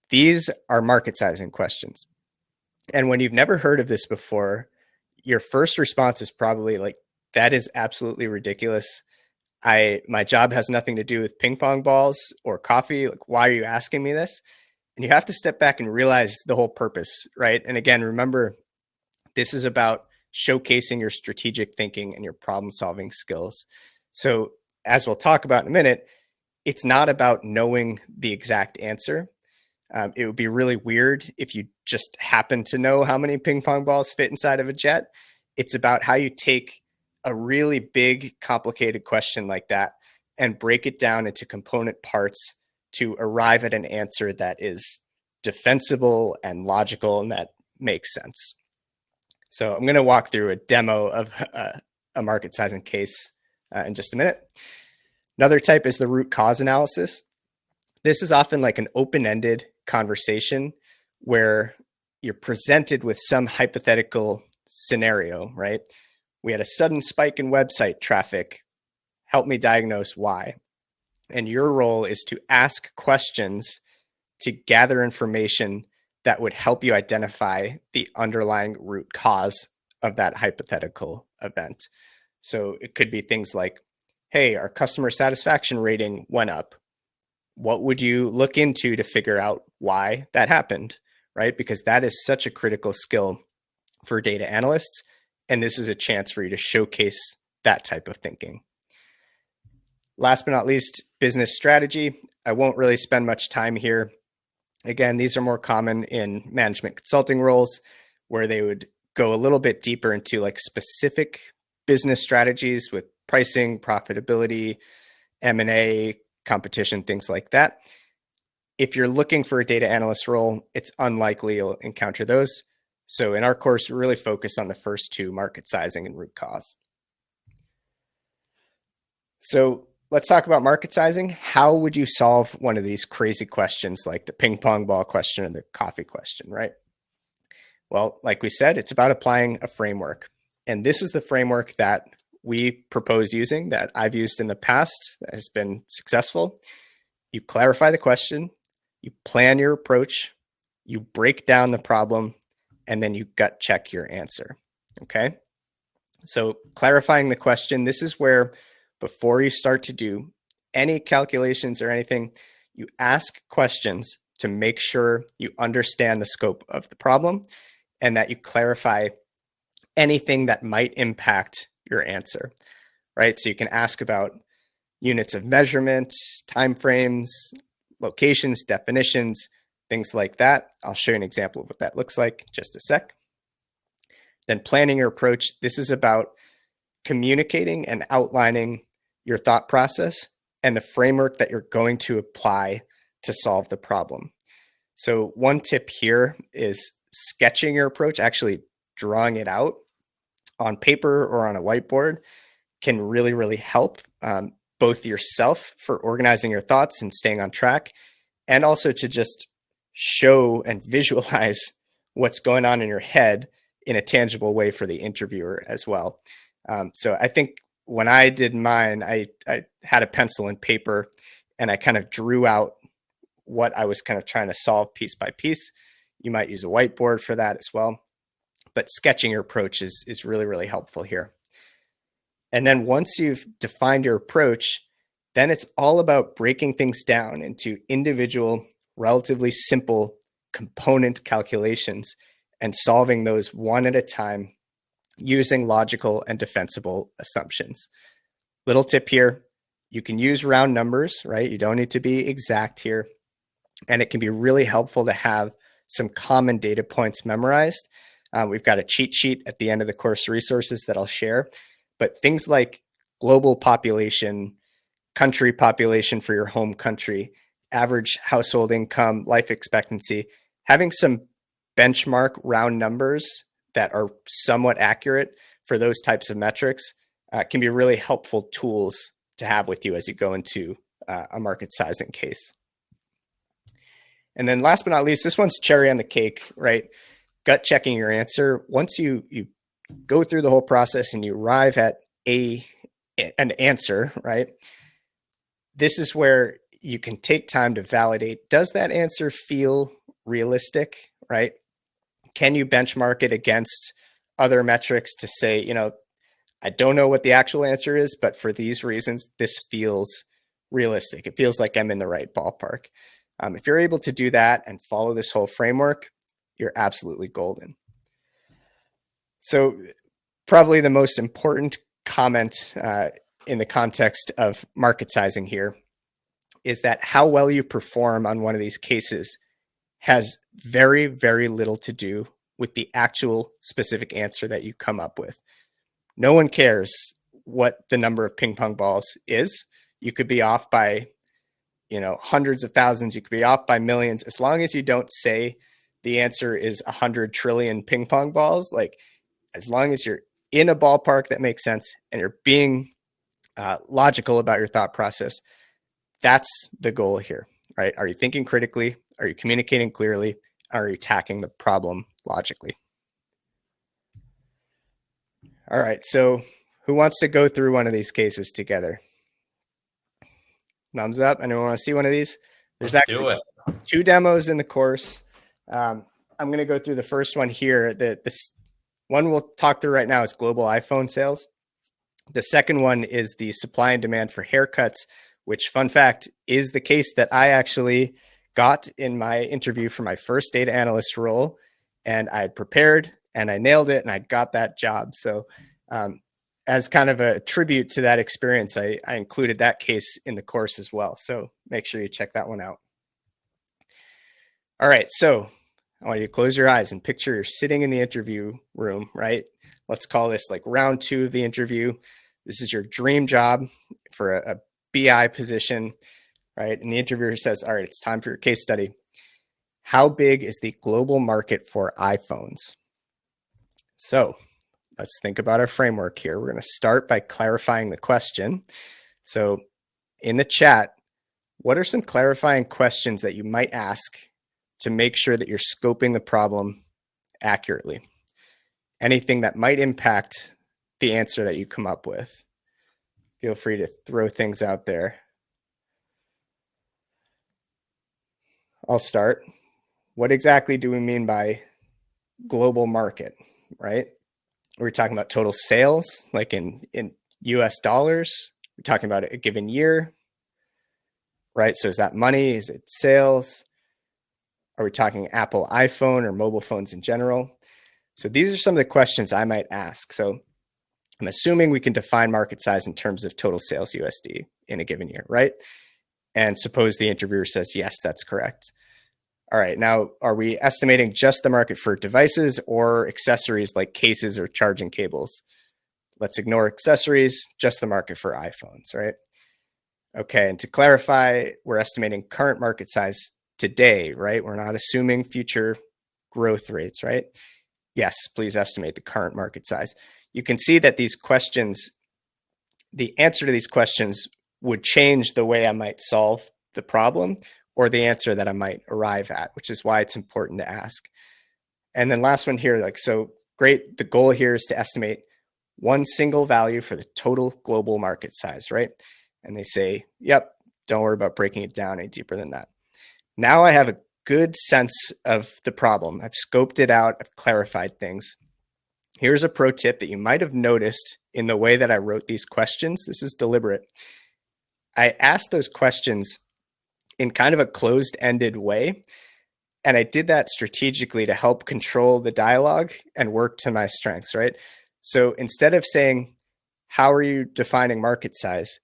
These are market sizing questions. And when you've never heard of this before, your first response is probably like, that is absolutely ridiculous. My job has nothing to do with ping pong balls or coffee. Like, why are you asking me this? And you have to step back and realize the whole purpose, right? And again, remember, this is about showcasing your strategic thinking and your problem solving skills. So as we'll talk about in a minute, it's not about knowing the exact answer. It would be really weird if you just happen to know how many ping pong balls fit inside of a jet. It's about how you take a really big, complicated question like that and break it down into component parts to arrive at an answer that is defensible and logical and that makes sense. So I'm going to walk through a demo of a market sizing case in just a minute. Another type is the root cause analysis. This is often like an open-ended conversation where you're presented with some hypothetical scenario, right? We had a sudden spike in website traffic. Help me diagnose why. And your role is to ask questions to gather information that would help you identify the underlying root cause of that hypothetical event. So it could be things like, hey, our customer satisfaction rating went up. What would you look into to figure out why that happened, right? Because that is such a critical skill for data analysts. And this is a chance for you to showcase that type of thinking. Last but not least, business strategy. I won't really spend much time here. Again, these are more common in management consulting roles where they would go a little bit deeper into like specific business strategies with pricing, profitability, M&A, competition, things like that. If you're looking for a data analyst role, it's unlikely you'll encounter those. So in our course, we really focus on the first two, market sizing and root cause. So let's talk about market sizing. How would you solve one of these crazy questions like the ping pong ball question or the coffee question, right? Well, like we said, it's about applying a framework. And this is the framework that we propose using, that I've used in the past, that has been successful. You clarify the question, you plan your approach, you break down the problem, and then you gut check your answer. Okay. So clarifying the question, this is where before you start to do any calculations or anything, you ask questions to make sure you understand the scope of the problem and that you clarify anything that might impact your answer, right? So you can ask about units of measurement, timeframes, locations, definitions, things like that. I'll show you an example of what that looks like in just a sec. Then planning your approach. This is about communicating and outlining your thought process and the framework that you're going to apply to solve the problem. So one tip here is sketching your approach, actually drawing it out on paper or on a whiteboard can really, really help both yourself for organizing your thoughts and staying on track, and also to just show and visualize what's going on in your head in a tangible way for the interviewer as well. So I think when I did mine, I had a pencil and paper and I kind of drew out what I was kind of trying to solve piece by piece. You might use a whiteboard for that as well, but sketching your approach is really, really helpful here. And then once you've defined your approach, then it's all about breaking things down into individual, relatively simple component calculations and solving those one at a time using logical and defensible assumptions. Little tip here, you can use round numbers, right? You don't need to be exact here. And it can be really helpful to have some common data points memorized. We've got a cheat sheet at the end of the course resources that I'll share. But things like global population, country population for your home country, average household income, life expectancy, having some benchmark round numbers that are somewhat accurate for those types of metrics can be really helpful tools to have with you as you go into a market sizing case. And then last but not least, this one's cherry on the cake, right? Gut checking your answer. Once you go through the whole process and you arrive at an answer, right? This is where you can take time to validate, does that answer feel realistic, right? Can you benchmark it against other metrics to say, you know, I don't know what the actual answer is, but for these reasons, this feels realistic. It feels like I'm in the right ballpark. If you're able to do that and follow this whole framework, you're absolutely golden. So probably the most important comment in the context of market sizing here is that how well you perform on one of these cases has very, very little to do with the actual specific answer that you come up with. No one cares what the number of ping pong balls is. You could be off by, you know, hundreds of thousands. You could be off by millions. As long as you don't say the answer is 100 trillion ping pong balls, like as long as you're in a ballpark that makes sense and you're being logical about your thought process, that's the goal here, right? Are you thinking critically? Are you communicating clearly? Are you attacking the problem logically? All right, so who wants to go through one of these cases together? Thumbs up. Anyone want to see one of these? There's actually 2 demos in the course. I'm going to go through the first one here. This one we'll talk through right now is global iPhone sales. The second one is the supply and demand for haircuts, which, fun fact, is the case that I actually got in my interview for my first data analyst role. And I prepared and I nailed it and I got that job. So as kind of a tribute to that experience, I included that case in the course as well. So make sure you check that one out. All right, so I want you to close your eyes and picture you're sitting in the interview room, right? Let's call this like round 2 of the interview. This is your dream job for a BI position, right? And the interviewer says, all right, it's time for your case study. How big is the global market for iPhones? So let's think about our framework here. We're going to start by clarifying the question. So in the chat, what are some clarifying questions that you might ask to make sure that you're scoping the problem accurately? Anything that might impact the answer that you come up with. Feel free to throw things out there. I'll start. What exactly do we mean by global market, right? We're talking about total sales, like in US dollars. We're talking about a given year, right? So is that money? Is it sales? Are we talking Apple iPhone or mobile phones in general? So these are some of the questions I might ask. So I'm assuming we can define market size in terms of total sales USD in a given year, right? And suppose the interviewer says, yes, that's correct. All right, now are we estimating just the market for devices or accessories like cases or charging cables? Let's ignore accessories, just the market for iPhones, right? Okay, and to clarify, we're estimating current market size today, right? We're not assuming future growth rates, right? Yes, please estimate the current market size. You can see that these questions, the answer to these questions would change the way I might solve the problem or the answer that I might arrive at, which is why it's important to ask. And then last one here, like, so great. The goal here is to estimate one single value for the total global market size, right? And they say, yep, don't worry about breaking it down any deeper than that. Now I have a good sense of the problem. I've scoped it out. I've clarified things. Here's a pro tip that you might have noticed in the way that I wrote these questions. This is deliberate. I asked those questions in kind of a closed-ended way, and I did that strategically to help control the dialogue and work to my strengths, right? So instead of saying, how are you defining market size?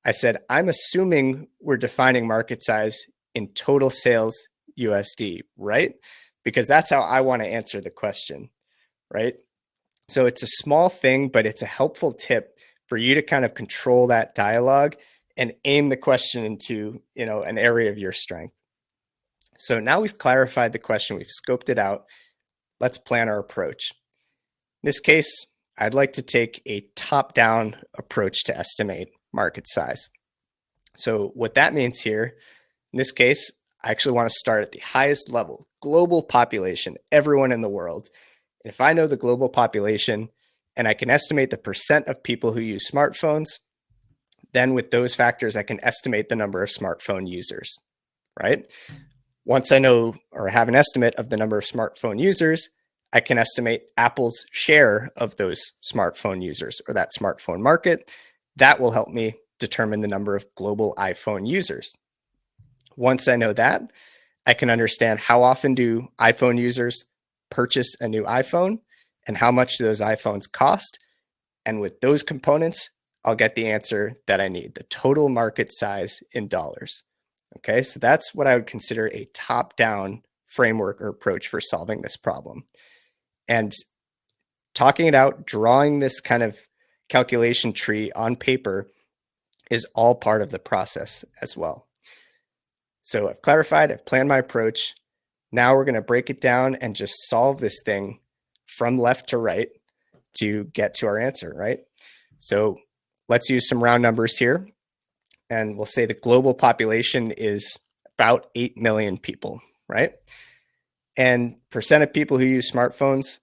I said, I'm assuming we're defining market size in total sales USD, right? Because that's how I want to answer the question, right? So it's a small thing, but it's a helpful tip for you to kind of control that dialogue and aim the question into, an area of your strength. So now we've clarified the question, we've scoped it out. Let's plan our approach. In this case, I'd like to take a top-down approach to estimate market size. So what that means here, in this case, I actually want to start at the highest level, global population, everyone in the world. And if I know the global population and I can estimate the percent of people who use smartphones, then with those factors, I can estimate the number of smartphone users, right? Once I know or have an estimate of the number of smartphone users, I can estimate Apple's share of those smartphone users or that smartphone market. That will help me determine the number of global iPhone users. Once I know that, I can understand how often do iPhone users purchase a new iPhone and how much do those iPhones cost. And with those components, I'll get the answer that I need, the total market size in dollars. Okay, so that's what I would consider a top-down framework or approach for solving this problem. And talking it out, drawing this kind of calculation tree on paper is all part of the process as well. So I've clarified, I've planned my approach. Now we're going to break it down and just solve this thing from left to right to get to our answer, right? So let's use some round numbers here. And we'll say the global population is about 8 million people, right? And percent of people who use smartphones,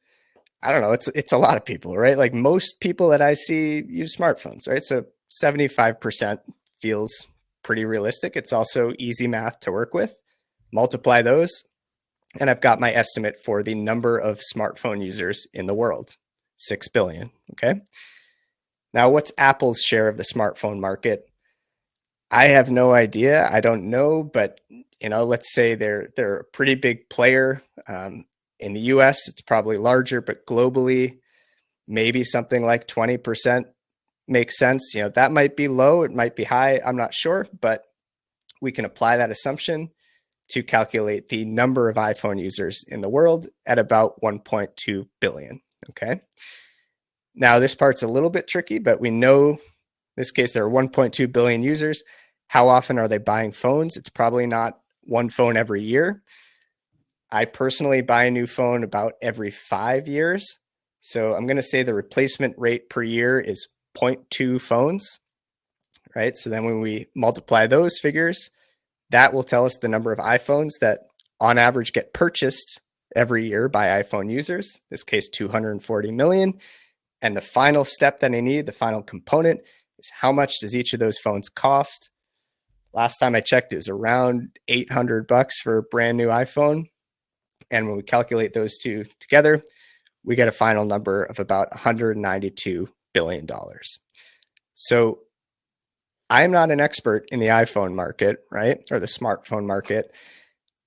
I don't know, it's a lot of people, right? Like most people that I see use smartphones, right? So 75% feels pretty realistic. It's also easy math to work with. Multiply those, and I've got my estimate for the number of smartphone users in the world, 6 billion, okay? Now, what's Apple's share of the smartphone market? I have no idea. I don't know, but let's say they're a pretty big player. In the US, it's probably larger, but globally, maybe something like 20% makes sense. That might be low, it might be high, I'm not sure, but we can apply that assumption to calculate the number of iPhone users in the world at about 1.2 billion, okay? Now, this part's a little bit tricky, but we know in this case there are 1.2 billion users. How often are they buying phones? It's probably not one phone every year. I personally buy a new phone about every 5 years. So I'm going to say the replacement rate per year is 0.2 phones. right? So then when we multiply those figures, that will tell us the number of iPhones that on average get purchased every year by iPhone users, in this case, 240 million. And the final step that I need, the final component, is how much does each of those phones cost? Last time I checked, it was around $800 for a brand new iPhone. And when we calculate those two together, we get a final number of about $192 billion. So I'm not an expert in the iPhone market, right? Or the smartphone market,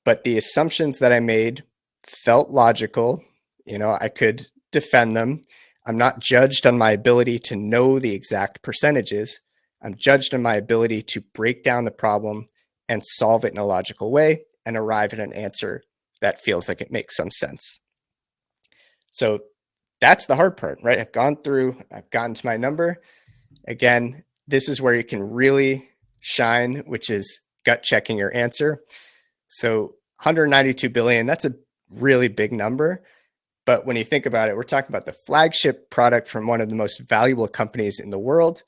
but the assumptions that I made felt logical. I could defend them. I'm not judged on my ability to know the exact percentages. I'm judged on my ability to break down the problem and solve it in a logical way and arrive at an answer that feels like it makes some sense. So that's the hard part, right? I've gotten to my number. Again, this is where you can really shine, which is gut checking your answer. So 192 billion, that's a really big number. But when you think about it, we're talking about the flagship product from one of the most valuable companies in the world.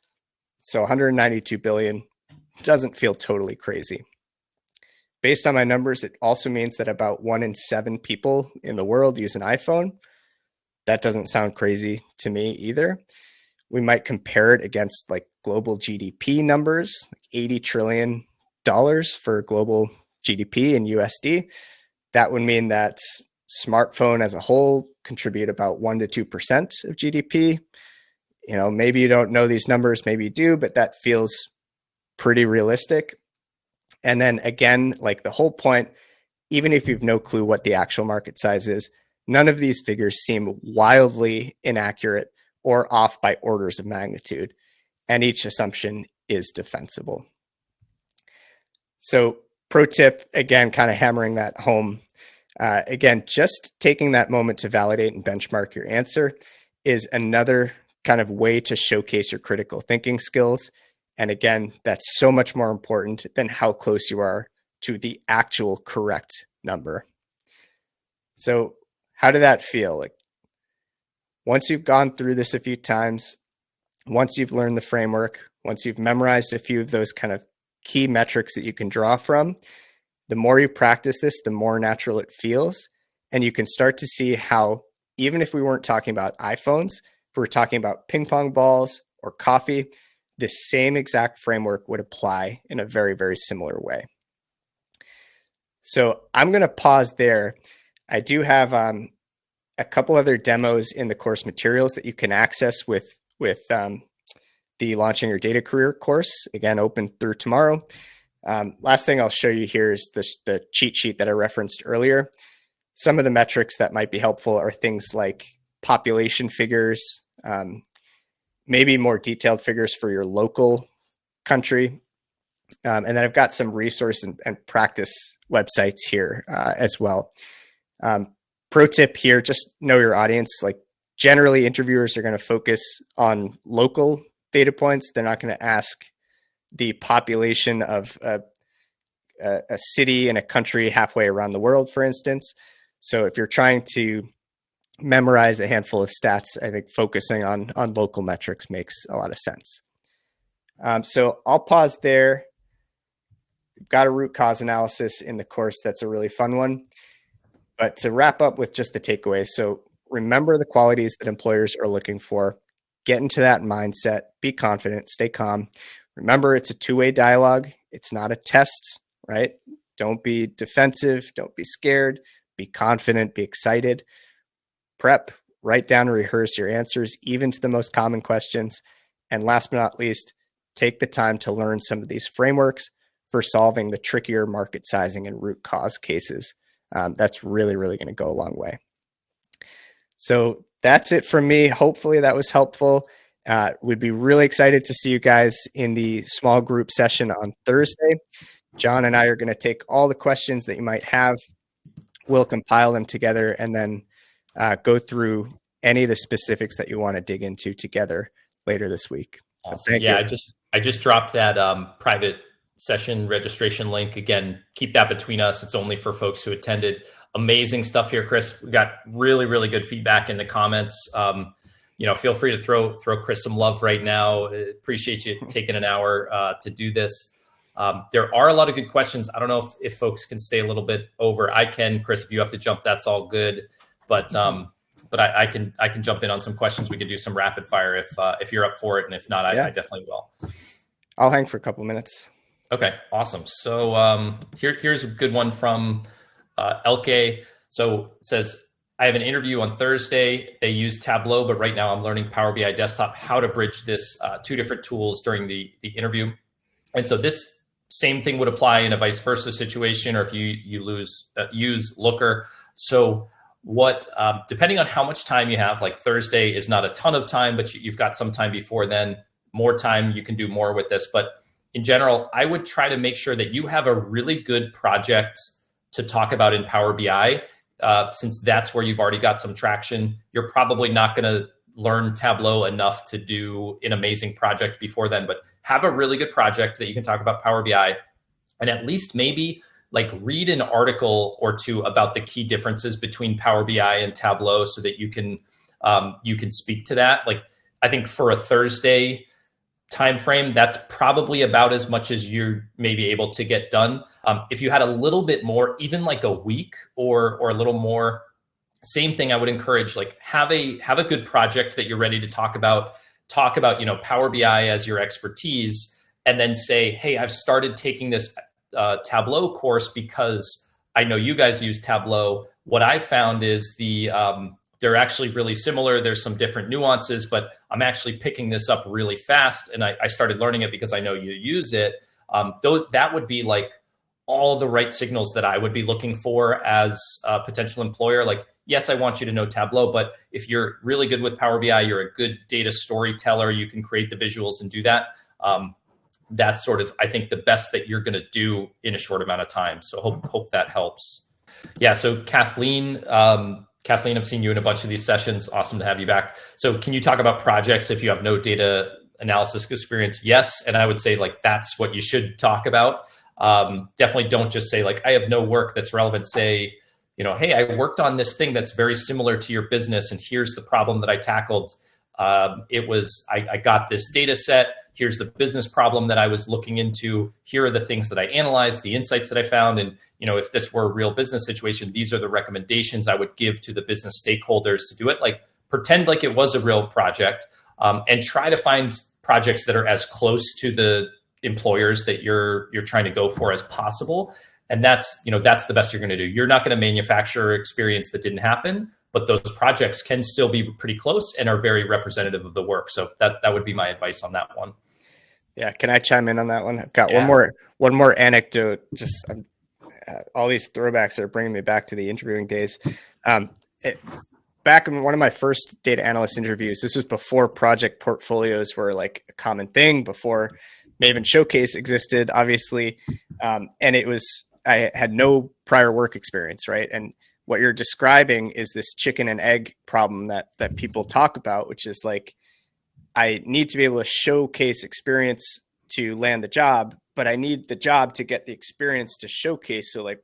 So 192 billion doesn't feel totally crazy. Based on my numbers, it also means that about 1 in 7 people in the world use an iPhone. That doesn't sound crazy to me either. We might compare it against like global GDP numbers, like $80 trillion for global GDP in USD. That would mean that smartphone as a whole contribute about 1 to 2% of GDP. Maybe you don't know these numbers, maybe you do, but that feels pretty realistic. And then again, like the whole point, even if you've no clue what the actual market size is, none of these figures seem wildly inaccurate or off by orders of magnitude. And each assumption is defensible. So pro tip, again, kind of hammering that home. Again, just taking that moment to validate and benchmark your answer is another kind of way to showcase your critical thinking skills. And again, that's so much more important than how close you are to the actual correct number. So how did that feel? Like once you've gone through this a few times, once you've learned the framework, once you've memorized a few of those kind of key metrics that you can draw from, the more you practice this, the more natural it feels. And you can start to see how, even if we weren't talking about iPhones, if we were talking about ping pong balls or coffee, the same exact framework would apply in a very, very similar way. So I'm going to pause there. I do have a couple other demos in the course materials that you can access with the Launching Your Data Career course, again, open through tomorrow. Last thing I'll show you here is the cheat sheet that I referenced earlier. Some of the metrics that might be helpful are things like population figures, maybe more detailed figures for your local country. And then I've got some resource and practice websites here as well. Pro tip here, just know your audience. Like generally interviewers are going to focus on local data points. They're not going to ask the population of a city in a country halfway around the world, for instance. So if you're trying to memorize a handful of stats, I think focusing on local metrics makes a lot of sense. So I'll pause there. We've got a root cause analysis in the course. That's a really fun one. But to wrap up with just the takeaways. So remember the qualities that employers are looking for. Get into that mindset. Be confident. Stay calm. Remember, it's a two-way dialogue. It's not a test, right? Don't be defensive. Don't be scared. Be confident. Be excited. Prep. Write down and rehearse your answers, even to the most common questions. And last but not least, take the time to learn some of these frameworks for solving the trickier market sizing and root cause cases. That's really, really going to go a long way. So that's it from me. Hopefully that was helpful. We'd be really excited to see you guys in the small group session on Thursday. John and I are going to take all the questions that you might have. We'll compile them together and then go through any of the specifics that you want to dig into together later this week. Awesome. So thank you. I just dropped that private session registration link. Again, keep that between us. It's only for folks who attended. Amazing stuff here, Chris. We got really, really good feedback in the comments. feel free to throw Chris some love right now. Appreciate you taking an hour to do this. There are a lot of good questions. I don't know if folks can stay a little bit over. I can, Chris, if you have to jump, that's all good. But I can jump in on some questions. We could do some rapid fire if you're up for it, and if not, I definitely will. I'll hang for a couple minutes. Okay, awesome. So here's a good one from Elke. So it says, I have an interview on Thursday. They use Tableau, but right now I'm learning Power BI Desktop, how to bridge this two different tools during the interview. And so this same thing would apply in a vice versa situation, or if you use Looker. So what, depending on how much time you have, like Thursday is not a ton of time, but you've got some time before then, more time, you can do more with this. But in general, I would try to make sure that you have a really good project to talk about in Power BI. Since that's where you've already got some traction, you're probably not going to learn Tableau enough to do an amazing project before then, but have a really good project that you can talk about Power BI, and at least maybe like read an article or two about the key differences between Power BI and Tableau so that you can speak to that. Like, I think for a Thursday time frame, that's probably about as much as you're maybe able to get done. If you had a little bit more, even like a week or a little more, same thing, I would encourage, like have a good project that you're ready to talk about, Power BI as your expertise, and then say, hey, I've started taking this Tableau course because I know you guys use Tableau. What I found is they're actually really similar. There's some different nuances, but I'm actually picking this up really fast. And I started learning it because I know you use it. That would be like all the right signals that I would be looking for as a potential employer. Like, yes, I want you to know Tableau, but if you're really good with Power BI, you're a good data storyteller, you can create the visuals and do that. That's sort of, I think, the best that you're going to do in a short amount of time. So hope that helps. Yeah. So Kathleen, I've seen you in a bunch of these sessions. Awesome to have you back. So can you talk about projects if you have no data analysis experience? Yes. And I would say like, that's what you should talk about. Definitely don't just say like, I have no work that's relevant. Say, hey, I worked on this thing that's very similar to your business, and here's the problem that I tackled. I got this data set. Here's the business problem that I was looking into. Here are the things that I analyzed, the insights that I found. And, if this were a real business situation, these are the recommendations I would give to the business stakeholders to do it. Like, pretend like it was a real project, and try to find projects that are as close to the employers that you're trying to go for as possible. And that's the best you're going to do. You're not going to manufacture experience that didn't happen, but those projects can still be pretty close and are very representative of the work. So that would be my advice on that one. Yeah. Can I chime in on that one? I've got one more anecdote. Just all these throwbacks are bringing me back to the interviewing days. Back in one of my first data analyst interviews, this was before project portfolios were like a common thing, before Maven Showcase existed, obviously. And I had no prior work experience, right? And what you're describing is this chicken and egg problem that people talk about, which is like, I need to be able to showcase experience to land the job, but I need the job to get the experience to showcase. So like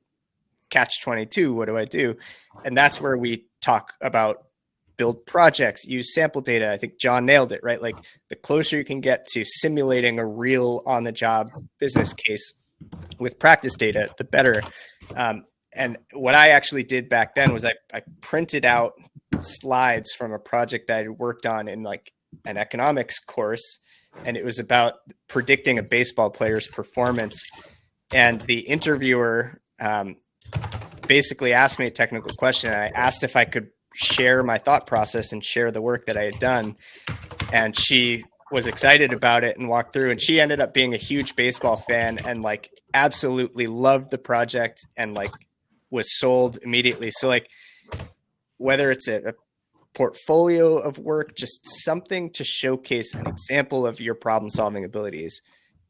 catch 22, what do I do? And that's where we talk about build projects, use sample data. I think John nailed it, right? Like, the closer you can get to simulating a real on the job business case with practice data, the better. And what I actually did back then was I printed out slides from a project that I had worked on in like an economics course. And it was about predicting a baseball player's performance. And the interviewer basically asked me a technical question. And I asked if I could share my thought process and share the work that I had done. And she was excited about it and walked through, and she ended up being a huge baseball fan and like absolutely loved the project and like was sold immediately. So like, whether it's a portfolio of work, just something to showcase an example of your problem solving abilities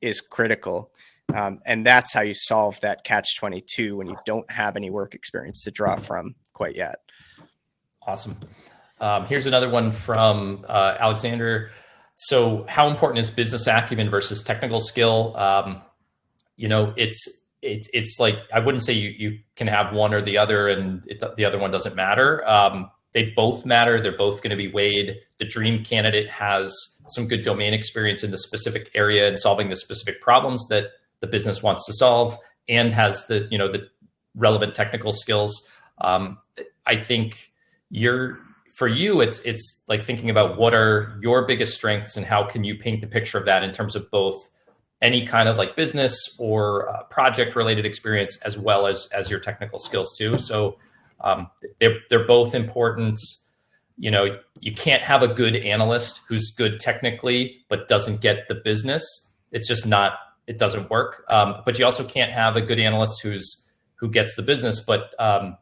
is critical. And that's how you solve that catch-22 when you don't have any work experience to draw from quite yet. Awesome. Here's another one from Alexander. So how important is business acumen versus technical skill? It's like, I wouldn't say you can have one or the other and the other one doesn't matter. they both matter. They're both going to be weighed. The dream candidate has some good domain experience in the specific area and solving the specific problems that the business wants to solve, and has the relevant technical skills. I think for you, it's like thinking about what are your biggest strengths and how can you paint the picture of that in terms of both any kind of like business or project related experience, as well as your technical skills too. So they're both important. You can't have a good analyst who's good technically but doesn't get the business. It's just not. It doesn't work. But you also can't have a good analyst who gets the business but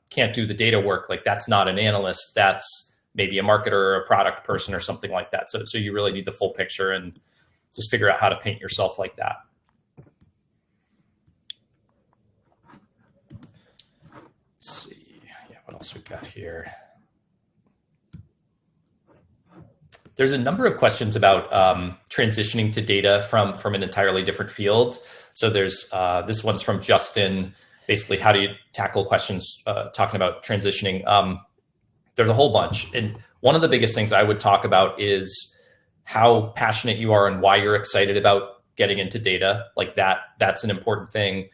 can't do the data work. Like, that's not an analyst. That's maybe a marketer or a product person or something like that. So you really need the full picture and just figure out how to paint yourself like that. Let's see. Yeah, what else we got here? There's a number of questions about transitioning to data from an entirely different field. So there's this one's from Justin. Basically, how do you tackle questions talking about transitioning? There's a whole bunch. And one of the biggest things I would talk about is how passionate you are and why you're excited about getting into data. Like that's an important thing.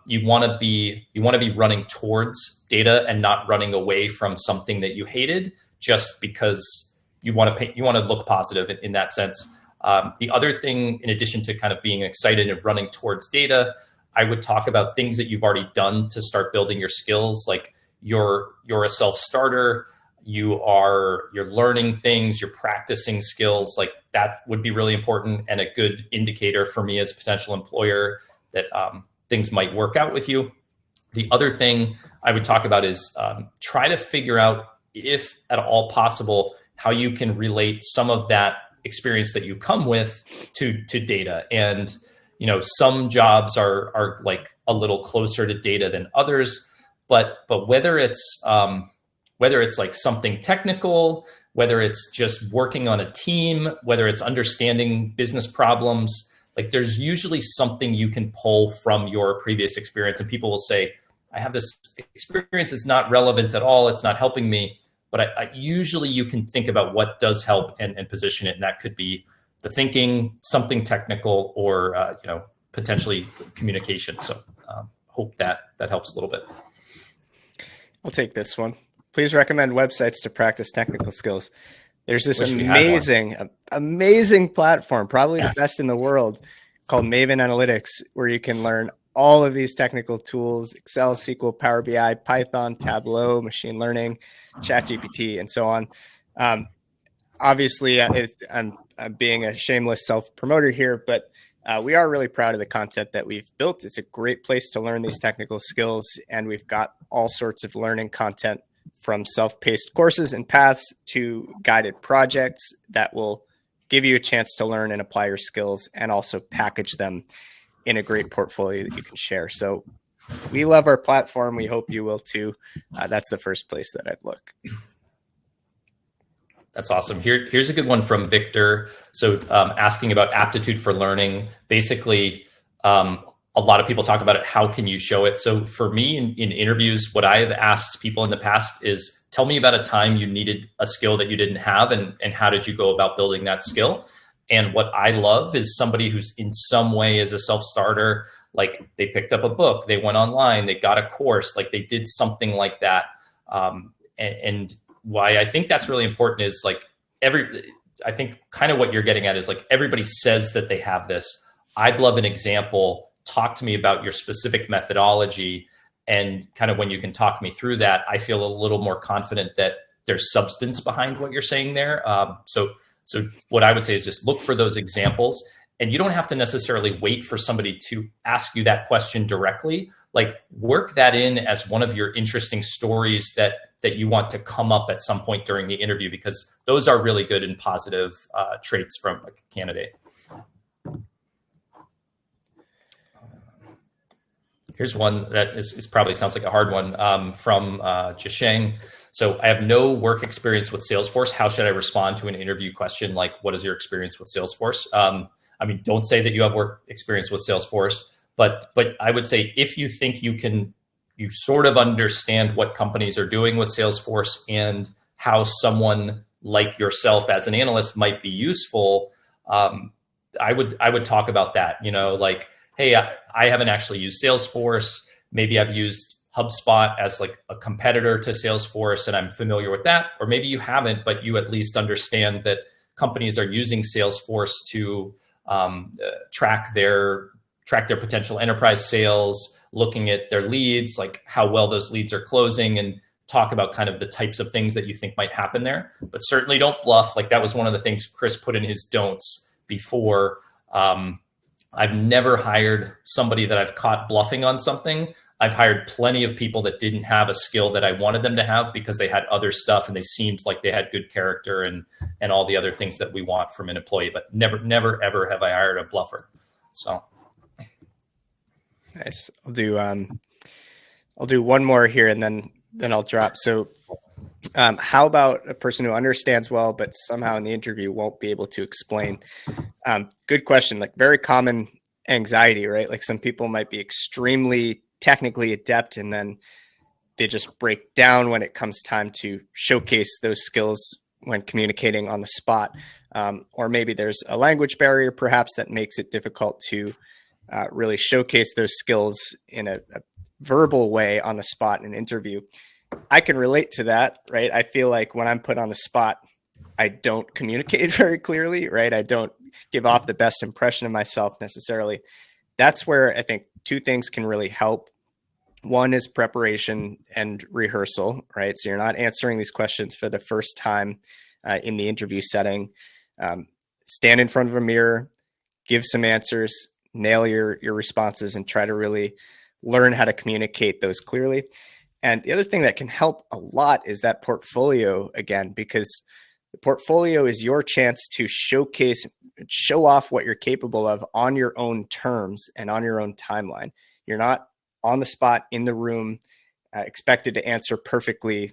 You want to be running towards data and not running away from something that you hated just because you want to look positive in that sense. The other thing, in addition to kind of being excited and running towards data, I would talk about things that you've already done to start building your skills. Like you're a self-starter, you're learning things, you're practicing skills. Like that would be really important and a good indicator for me as a potential employer that things might work out with you. The other thing I would talk about is try to figure out, if at all possible, how you can relate some of that experience that you come with to data. And some jobs are like a little closer to data than others, but whether it's like something technical, whether it's just working on a team, whether it's understanding business problems, like there's usually something you can pull from your previous experience. And people will say, I have this experience, it's not relevant at all, it's not helping me. But I usually you can think about what does help and position it. And that could be the thinking, something technical, or potentially communication. So hope that helps a little bit. I'll take this one. Please recommend websites to practice technical skills. There's this amazing platform, probably the best in the world, called Maven Analytics, where you can learn all of these technical tools: Excel, SQL, Power BI, Python, Tableau, machine learning, ChatGPT, and so on. Obviously, I'm being a shameless self-promoter here, but we are really proud of the content that we've built. It's a great place to learn these technical skills, and we've got all sorts of learning content, from self-paced courses and paths to guided projects that will give you a chance to learn and apply your skills, and also package them in a great portfolio that you can share. So we love our platform. We hope you will too. That's the first place that I'd look. That's awesome. Here's a good one from Victor. So asking about aptitude for learning. Basically, a lot of people talk about it. How can you show it? So for me in interviews, what I have asked people in the past is, tell me about a time you needed a skill that you didn't have, and how did you go about building that skill? And what I love is somebody who's in some way is a self-starter. Like they picked up a book, they went online, they got a course, like they did something like that. And why I think that's really important is like I think kind of what you're getting at is like everybody says that they have this. I'd love an example. Talk to me about your specific methodology, and kind of when you can talk me through that, I feel a little more confident that there's substance behind what you're saying there. So what I would say is just look for those examples, and you don't have to necessarily wait for somebody to ask you that question directly. Like work that in as one of your interesting stories that you want to come up at some point during the interview, because those are really good and positive traits from a candidate. Here's one that is probably sounds like a hard one from Jisheng. So I have no work experience with Salesforce. How should I respond to an interview question like, what is your experience with Salesforce? I mean, don't say that you have work experience with Salesforce, but I would say if you think you sort of understand what companies are doing with Salesforce and how someone like yourself as an analyst might be useful, I would talk about that. You know, like, hey, I haven't actually used Salesforce. Maybe I've used HubSpot as like a competitor to Salesforce and I'm familiar with that. Or maybe you haven't, but you at least understand that companies are using Salesforce to track their potential enterprise sales, looking at their leads, like how well those leads are closing, and talk about kind of the types of things that you think might happen there. But certainly don't bluff. Like that was one of the things Chris put in his don'ts before. I've never hired somebody that I've caught bluffing on something. I've hired plenty of people that didn't have a skill that I wanted them to have because they had other stuff and they seemed like they had good character and all the other things that we want from an employee, but never, ever have I hired a bluffer. So. Nice. I'll do one more here and then I'll drop. So how about a person who understands well, but somehow in the interview won't be able to explain? Good question. Like very common anxiety, right? Like some people might be extremely technically adept and then they just break down when it comes time to showcase those skills when communicating on the spot. Or maybe there's a language barrier perhaps that makes it difficult to really showcase those skills in a verbal way on the spot in an interview. I can relate to that, right? I feel like when I'm put on the spot, I don't communicate very clearly, right? I don't give off the best impression of myself necessarily. That's where I think two things can really help. One is preparation and rehearsal, right? So you're not answering these questions for the first time in the interview setting. Stand in front of a mirror, give some answers, nail your responses, and try to really learn how to communicate those clearly. And the other thing that can help a lot is that portfolio again, because the portfolio is your chance to show off what you're capable of on your own terms and on your own timeline. You're not on the spot in the room, expected to answer perfectly,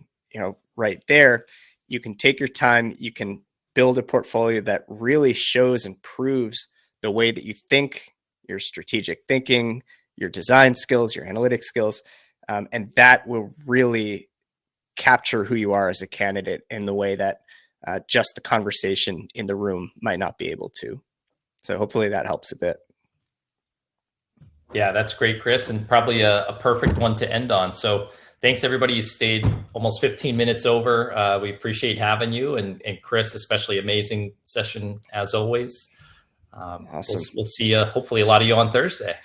right there. You can take your time. You can build a portfolio that really shows and proves the way that you think, your strategic thinking, your design skills, your analytic skills. And that will really capture who you are as a candidate in the way that just the conversation in the room might not be able to. So hopefully that helps a bit. Yeah, that's great, Chris, and probably a perfect one to end on. So thanks, everybody. You stayed almost 15 minutes over. We appreciate having you, and Chris, especially amazing session as always. Awesome. We'll see hopefully a lot of you on Thursday.